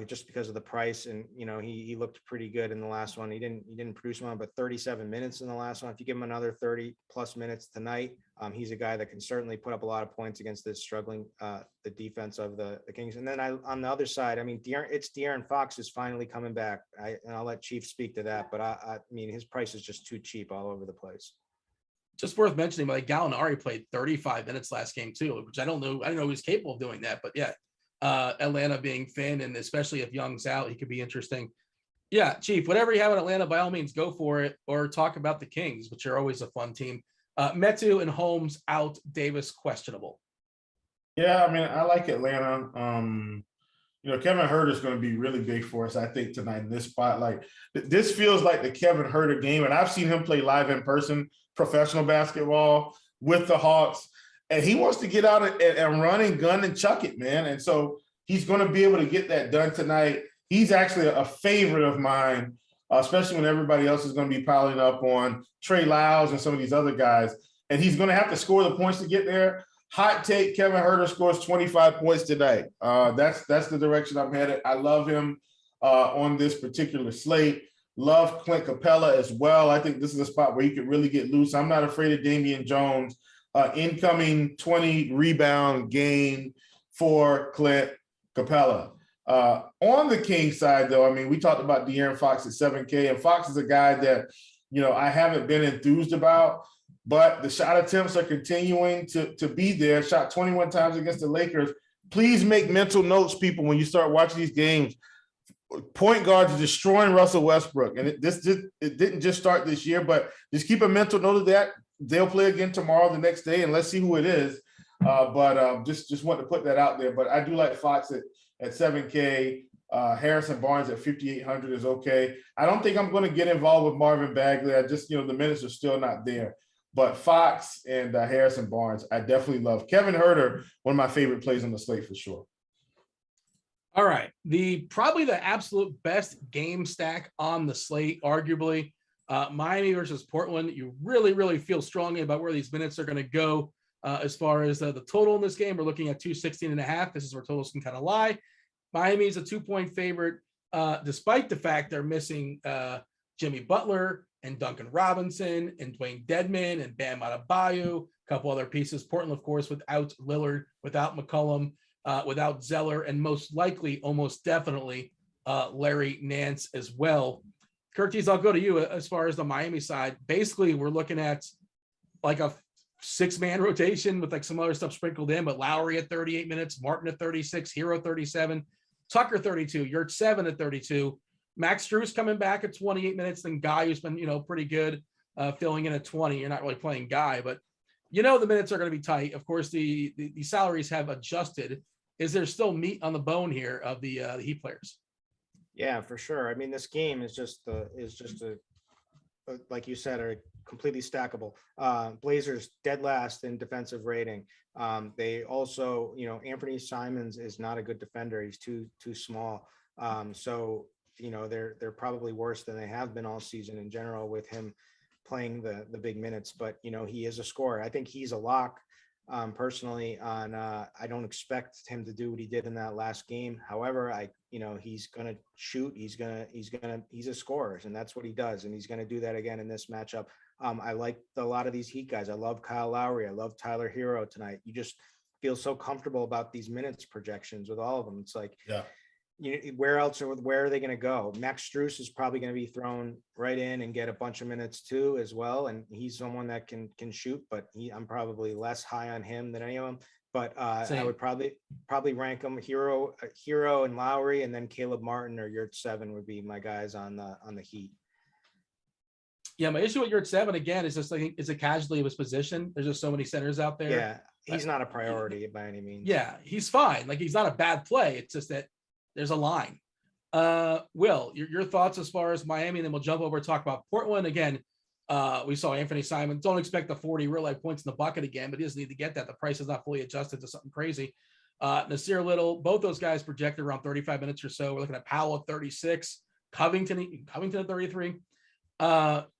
Just because of the price, and he looked pretty good in the last one. He didn't produce one, but 37 minutes in the last one. If you give him another 30 plus minutes tonight, he's a guy that can certainly put up a lot of points against this struggling the defense of the Kings. And then on the other side, De'Aaron Fox is finally coming back. And I'll let Chief speak to that, but I mean his price is just too cheap all over the place. Just worth mentioning, like Gallinari played 35 minutes last game too, which I don't know he was capable of doing that, but yeah. Atlanta being thin, and especially if Young's out, he could be interesting. Yeah, Chief, whatever you have in Atlanta, by all means, go for it, or talk about the Kings, which are always a fun team. Metu and Holmes out, Davis questionable. Yeah, I like Atlanta. Kevin Herter is going to be really big for us, I think, tonight in this spot. Like, this feels like the Kevin Herter game, and I've seen him play live in person, professional basketball with the Hawks. And he wants to get out and run and gun and chuck it, man. And so he's going to be able to get that done tonight. He's actually a favorite of mine, especially when everybody else is going to be piling up on Trey Lyles and some of these other guys. And he's going to have to score the points to get there. Hot take, Kevin Herter scores 25 points tonight. That's the direction I'm headed. I love him on this particular slate. Love Clint Capella as well. I think this is a spot where he could really get loose. I'm not afraid of Damian Jones. Incoming 20 rebound game for Clint Capella. On the Kings side, though, we talked about De'Aaron Fox at 7K, and Fox is a guy that, I haven't been enthused about, but the shot attempts are continuing to be there. Shot 21 times against the Lakers. Please make mental notes, people, when you start watching these games. Point guards are destroying Russell Westbrook, and it didn't just start this year, but just keep a mental note of that. They'll play again tomorrow, the next day, and let's see who it is. Just want to put that out there. But I do like Fox at 7K. Harrison Barnes at 5,800 is okay. I don't think I'm going to get involved with Marvin Bagley. I just, the minutes are still not there. But Fox and Harrison Barnes, I definitely love. Kevin Herter, one of my favorite plays on the slate for sure. All right. Probably the absolute best game stack on the slate, arguably. Miami versus Portland. You really, really feel strongly about where these minutes are going to go. As far as the total in this game, we're looking at 216.5. This is where totals can kind of lie. Miami's a 2-point favorite, despite the fact they're missing Jimmy Butler and Duncan Robinson and Dwayne Dedman and Bam Adebayo, a couple other pieces. Portland, of course, without Lillard, without McCollum, without Zeller, and most likely, almost definitely, Larry Nance as well. Curtis, I'll go to you as far as the Miami side. Basically, we're looking at like a 6-man rotation with like some other stuff sprinkled in, but Lowry at 38 minutes, Martin at 36, Hero 37, Tucker 32, Yurt 7 at 32, Max Strus coming back at 28 minutes, then Guy, who's been, pretty good, filling in at 20. You're not really playing Guy, but the minutes are going to be tight. Of course, the salaries have adjusted. Is there still meat on the bone here of the Heat players? Yeah, for sure. This game is just like you said, are completely stackable. Blazers dead last in defensive rating. They also, Anthony Simons is not a good defender. He's too small. So, they're probably worse than they have been all season in general with him playing the big minutes. But, he is a scorer. I think he's a lock. Personally, I don't expect him to do what he did in that last game. However, he's going to shoot. He's a scorer, and that's what he does. And he's going to do that again in this matchup. I like a lot of these Heat guys. I love Kyle Lowry. I love Tyler Hero tonight. You just feel so comfortable about these minutes projections with all of them. It's like, yeah. Where are they going to go? Max Strus is probably going to be thrown right in and get a bunch of minutes too, as well. And he's someone that can shoot, but I'm probably less high on him than any of them. But I would probably rank them Hero and Lowry, and then Caleb Martin or Yurt 7 would be my guys on the Heat. Yeah, my issue with your 7 again is just like is a casualty of his position. There's just so many centers out there. Yeah, he's not a priority by any means. Yeah, he's fine. Like he's not a bad play. It's just that there's a line. Will, your thoughts as far as Miami, and then we'll jump over and talk about Portland again. We saw Anthony Simons. Don't expect the 40 real life points in the bucket again, but he doesn't need to get that. The price is not fully adjusted to something crazy. Nasir Little, both those guys projected around 35 minutes or so. We're looking at Powell at 36, Covington at 33.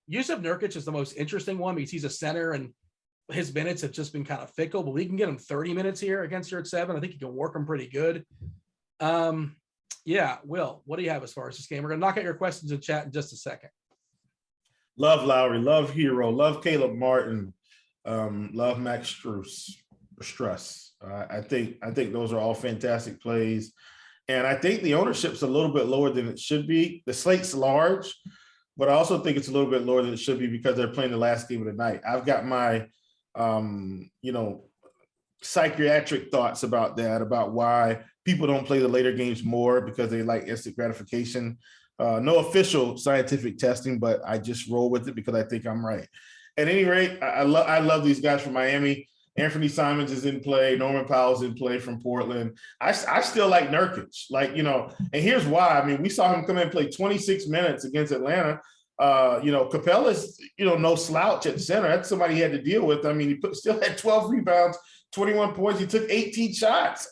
Yusuf Nurkic is the most interesting one because he's a center and his minutes have just been kind of fickle, but we can get him 30 minutes here against your 7. I think you can work him pretty good. Yeah, Will, what do you have as far as this game? We're going to knock out your questions in chat in just a second. Love Lowry, love Hero, love Caleb Martin, love Max Struss. I think those are all fantastic plays. And I think the ownership's a little bit lower than it should be. The slate's large, but I also think it's a little bit lower than it should be because they're playing the last game of the night. I've got my, psychiatric thoughts about that, about why people don't play the later games more because they like instant gratification. No official scientific testing, but I just roll with it because I think I'm right. At any rate, I love these guys from Miami. Anthony Simons is in play. Norman Powell's in play from Portland. I still like Nurkic, and here's why. I mean, we saw him come in and play 26 minutes against Atlanta. Capella's, no slouch at center. That's somebody he had to deal with. I mean, he still had 12 rebounds, 21 points. He took 18 shots.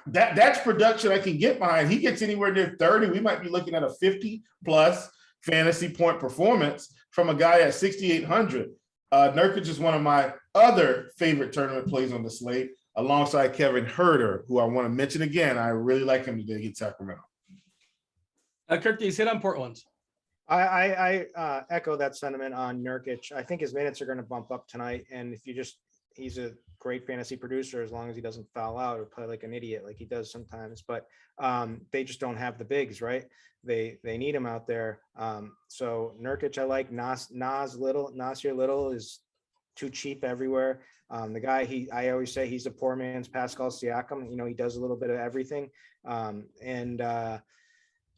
That's production I can get behind. He gets anywhere near 30. We might be looking at a 50-plus fantasy point performance from a guy at 6,800. Nurkic is one of my other favorite tournament plays on the slate, alongside Kevin Huerter, who I want to mention again. I really like him today against Sacramento. Curtis, hit on Portland. I echo that sentiment on Nurkic. I think his minutes are going to bump up tonight. And he's a great fantasy producer as long as he doesn't foul out or play like an idiot like he does sometimes. But they just don't have the bigs, right? They need him out there. So Nurkic, I like. Nasir Little is too cheap everywhere. The guy, I always say he's a poor man's Pascal Siakam. He does a little bit of everything. And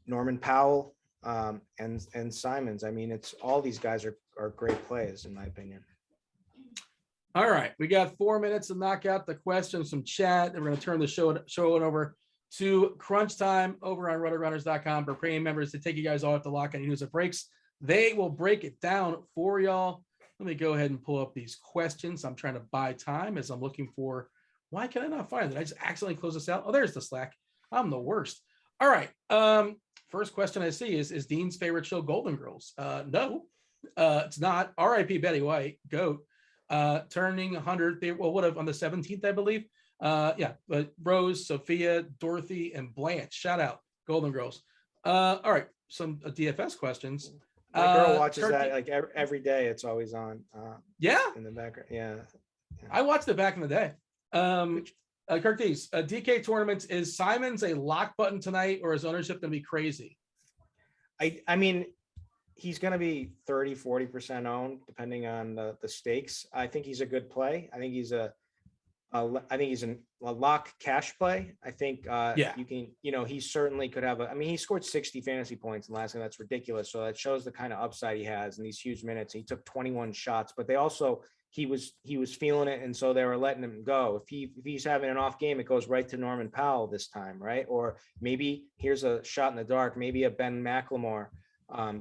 Norman Powell and Simons. I mean, it's all these guys are great plays in my opinion. All right, we got 4 minutes to knock out the questions from chat. And we're going to turn the show over to crunch time over on Rotogrinders.com for premium members to take you guys all at the lock and news of breaks. They will break it down for y'all. Let me go ahead and pull up these questions. I'm trying to buy time as I'm looking for. Why can I not find it? I just accidentally closed this out. Oh, there's the Slack. I'm the worst. All right. First question I see is Dean's favorite show Golden Girls? No, it's not. R.I.P. Betty White, GOAT. Turning 100, what if on the 17th, I believe. But Rose, Sophia, Dorothy, and Blanche. Shout out Golden Girls. All right, some DFS questions. My girl watches that like every day. It's always on. In the background. Yeah. I watched it back in the day. Curtis, DK tournaments, is Simons a lock button tonight, or is ownership going to be crazy? I mean, he's going to be 30-40% owned depending on the stakes. I think he's a good play. I think he's a lock cash play. I think you can, he certainly could have he scored 60 fantasy points in the last game. That's ridiculous. So that shows the kind of upside he has in these huge minutes. He took 21 shots, but they also, he was feeling it. And so they were letting him go. If he's having an off game, it goes right to Norman Powell this time. Right. Or maybe here's a shot in the dark. Maybe a Ben McLemore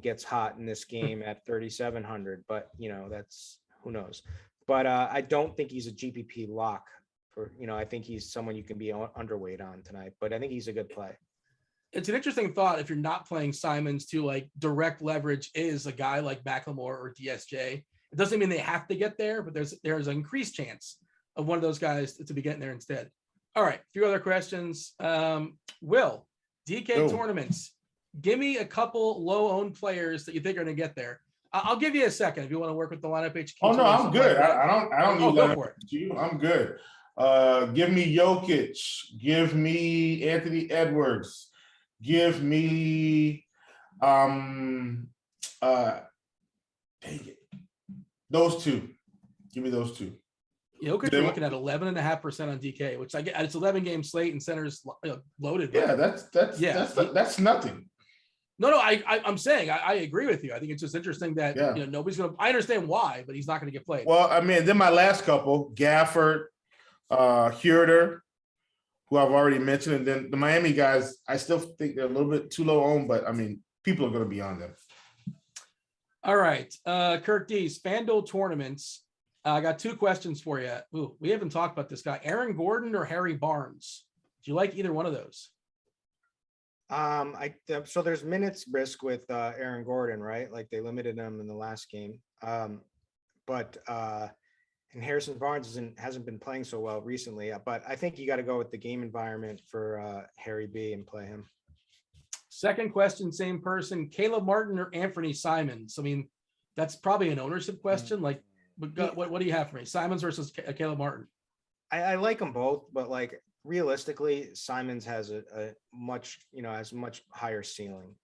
gets hot in this game at 3,700, but that's, who knows. But I don't think he's a GPP lock for, I think he's someone you can be underweight on tonight, but I think he's a good play. It's an interesting thought. If you're not playing Simons, to like direct leverage is a guy like McLemore or DSJ. It doesn't mean they have to get there, but there's an increased chance of one of those guys to be getting there instead. All right, a few other questions. Will, DK tournaments, give me a couple low-owned players that you think are going to get there. I'll give you a second if you want to work with the lineup HQ. Oh no, I'm good. I don't need lineup HQ. I'm good. Give me Jokic. Give me Anthony Edwards. Give me dang it. Those two. Give me those two. Jokic, you're looking at 11.5% on DK, which I get. It's 11 game slate and centers loaded. Yeah, that's nothing. No, I'm saying I agree with you. I think it's just interesting that nobody's gonna. I understand why, but he's not gonna get played. Well, I mean, then my last couple, Gafford, Huerter, who I've already mentioned, and then the Miami guys, I still think they're a little bit too low on, but I mean, people are going to be on them. All right, Kirk D, FanDuel tournaments. I got 2 questions for you. Ooh, we haven't talked about this guy, Aaron Gordon or Harry Barnes. Do you like either one of those? So there's minutes risk with Aaron Gordon, right? Like they limited him in the last game. But and Harrison Barnes hasn't been playing so well recently. But I think you got to go with the game environment for Harry B and play him. Second question, same person, Caleb Martin or Anthony Simons. I mean, that's probably an ownership question. Like, what do you have for me? Simons versus Caleb Martin. I like them both, but like realistically, Simons has a much higher ceiling.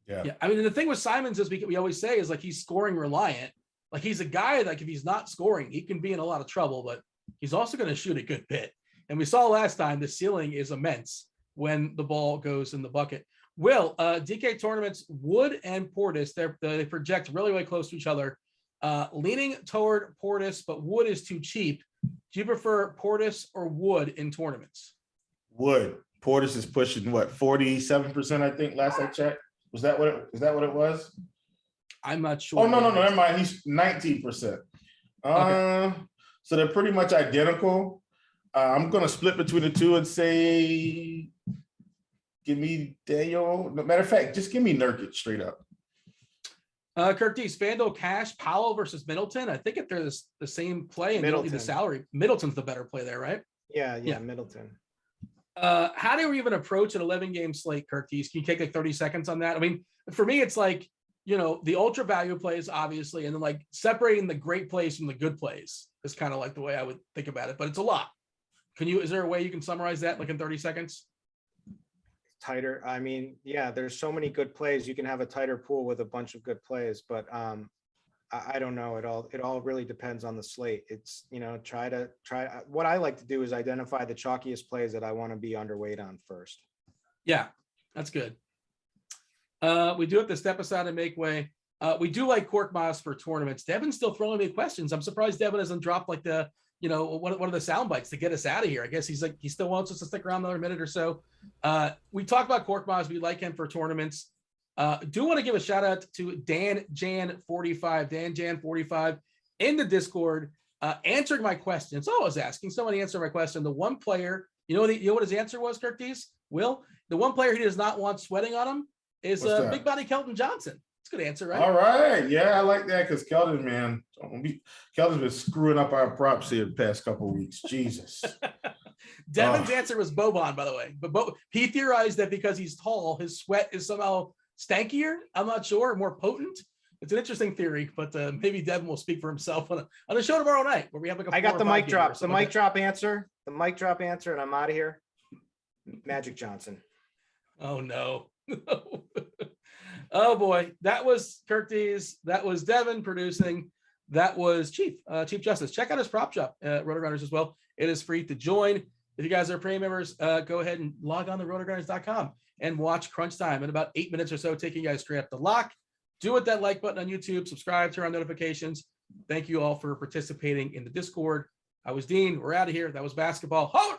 Yeah. I mean, the thing with Simons is we always say is like he's scoring reliant. Like he's a guy like if he's not scoring, he can be in a lot of trouble, but he's also going to shoot a good bit. And we saw last time the ceiling is immense when the ball goes in the bucket. Will, DK tournaments, Wood and Portis, they project really, really close to each other. Leaning toward Portis, but Wood is too cheap. Do you prefer Portis or Wood in tournaments? Wood. Portis is pushing what, 47%, I think, last I checked. Is that what it was? I'm not sure. Oh, no, never mind. He's 19%. Okay. So they're pretty much identical. I'm going to split between the two and say, give me Daniel. Matter of fact, just give me Nurkic straight up. Kirk D, FanDuel cash, Powell versus Middleton. I think if they're the same play and they don't need the salary, Middleton's the better play there, right? Yeah, Middleton. How do we even approach an 11-game slate, Kirk D? Can you take like 30 seconds on that? I mean, for me, it's like, the ultra value plays, obviously, and then like separating the great plays from the good plays is kind of like the way I would think about it, but it's a lot. Is there a way you can summarize that like in 30 seconds? Tighter. I mean, yeah, there's so many good plays. You can have a tighter pool with a bunch of good plays, but I don't know. It all really depends on the slate. It's, try. What I like to do is identify the chalkiest plays that I want to be underweight on first. Yeah, that's good. We do have to step aside and make way. We do like Cork Moss for tournaments. Devin's still throwing me questions. I'm surprised Devin hasn't dropped like the, one of the sound bites to get us out of here. I guess he still wants us to stick around another minute or so. We talked about Cork Moss. We like him for tournaments. Do want to give a shout out to Dan Jan 45 in the Discord, answering my question. So I was asking, somebody answered my question. The one player, you know what his answer was, Kirk Dees? Will, the one player he does not want sweating on him is big body Kelton Johnson. It's a good answer, right? All right. Yeah, I like that because Kelton's been screwing up our props here the past couple of weeks. Jesus. Devin's answer was Boban, by the way. But he theorized that because he's tall, his sweat is somehow stankier. I'm not sure, more potent. It's an interesting theory, but maybe Devin will speak for himself on a show tomorrow night where we have like I got the mic drop. The mic drop answer, and I'm out of here. Magic Johnson. Oh no. Oh boy, that was Kirk Dees. That was Devin producing. That was Chief Justice. Check out his prop shop at Rotogrinders as well. It is free to join. If you guys are premium members, go ahead and log on to rotogrinders.com and watch Crunch Time in about 8 minutes or so, taking you guys straight up the lock. Do hit that like button on YouTube, subscribe, turn on notifications. Thank you all for participating in the Discord. I was Dean. We're out of here. That was basketball. Holler!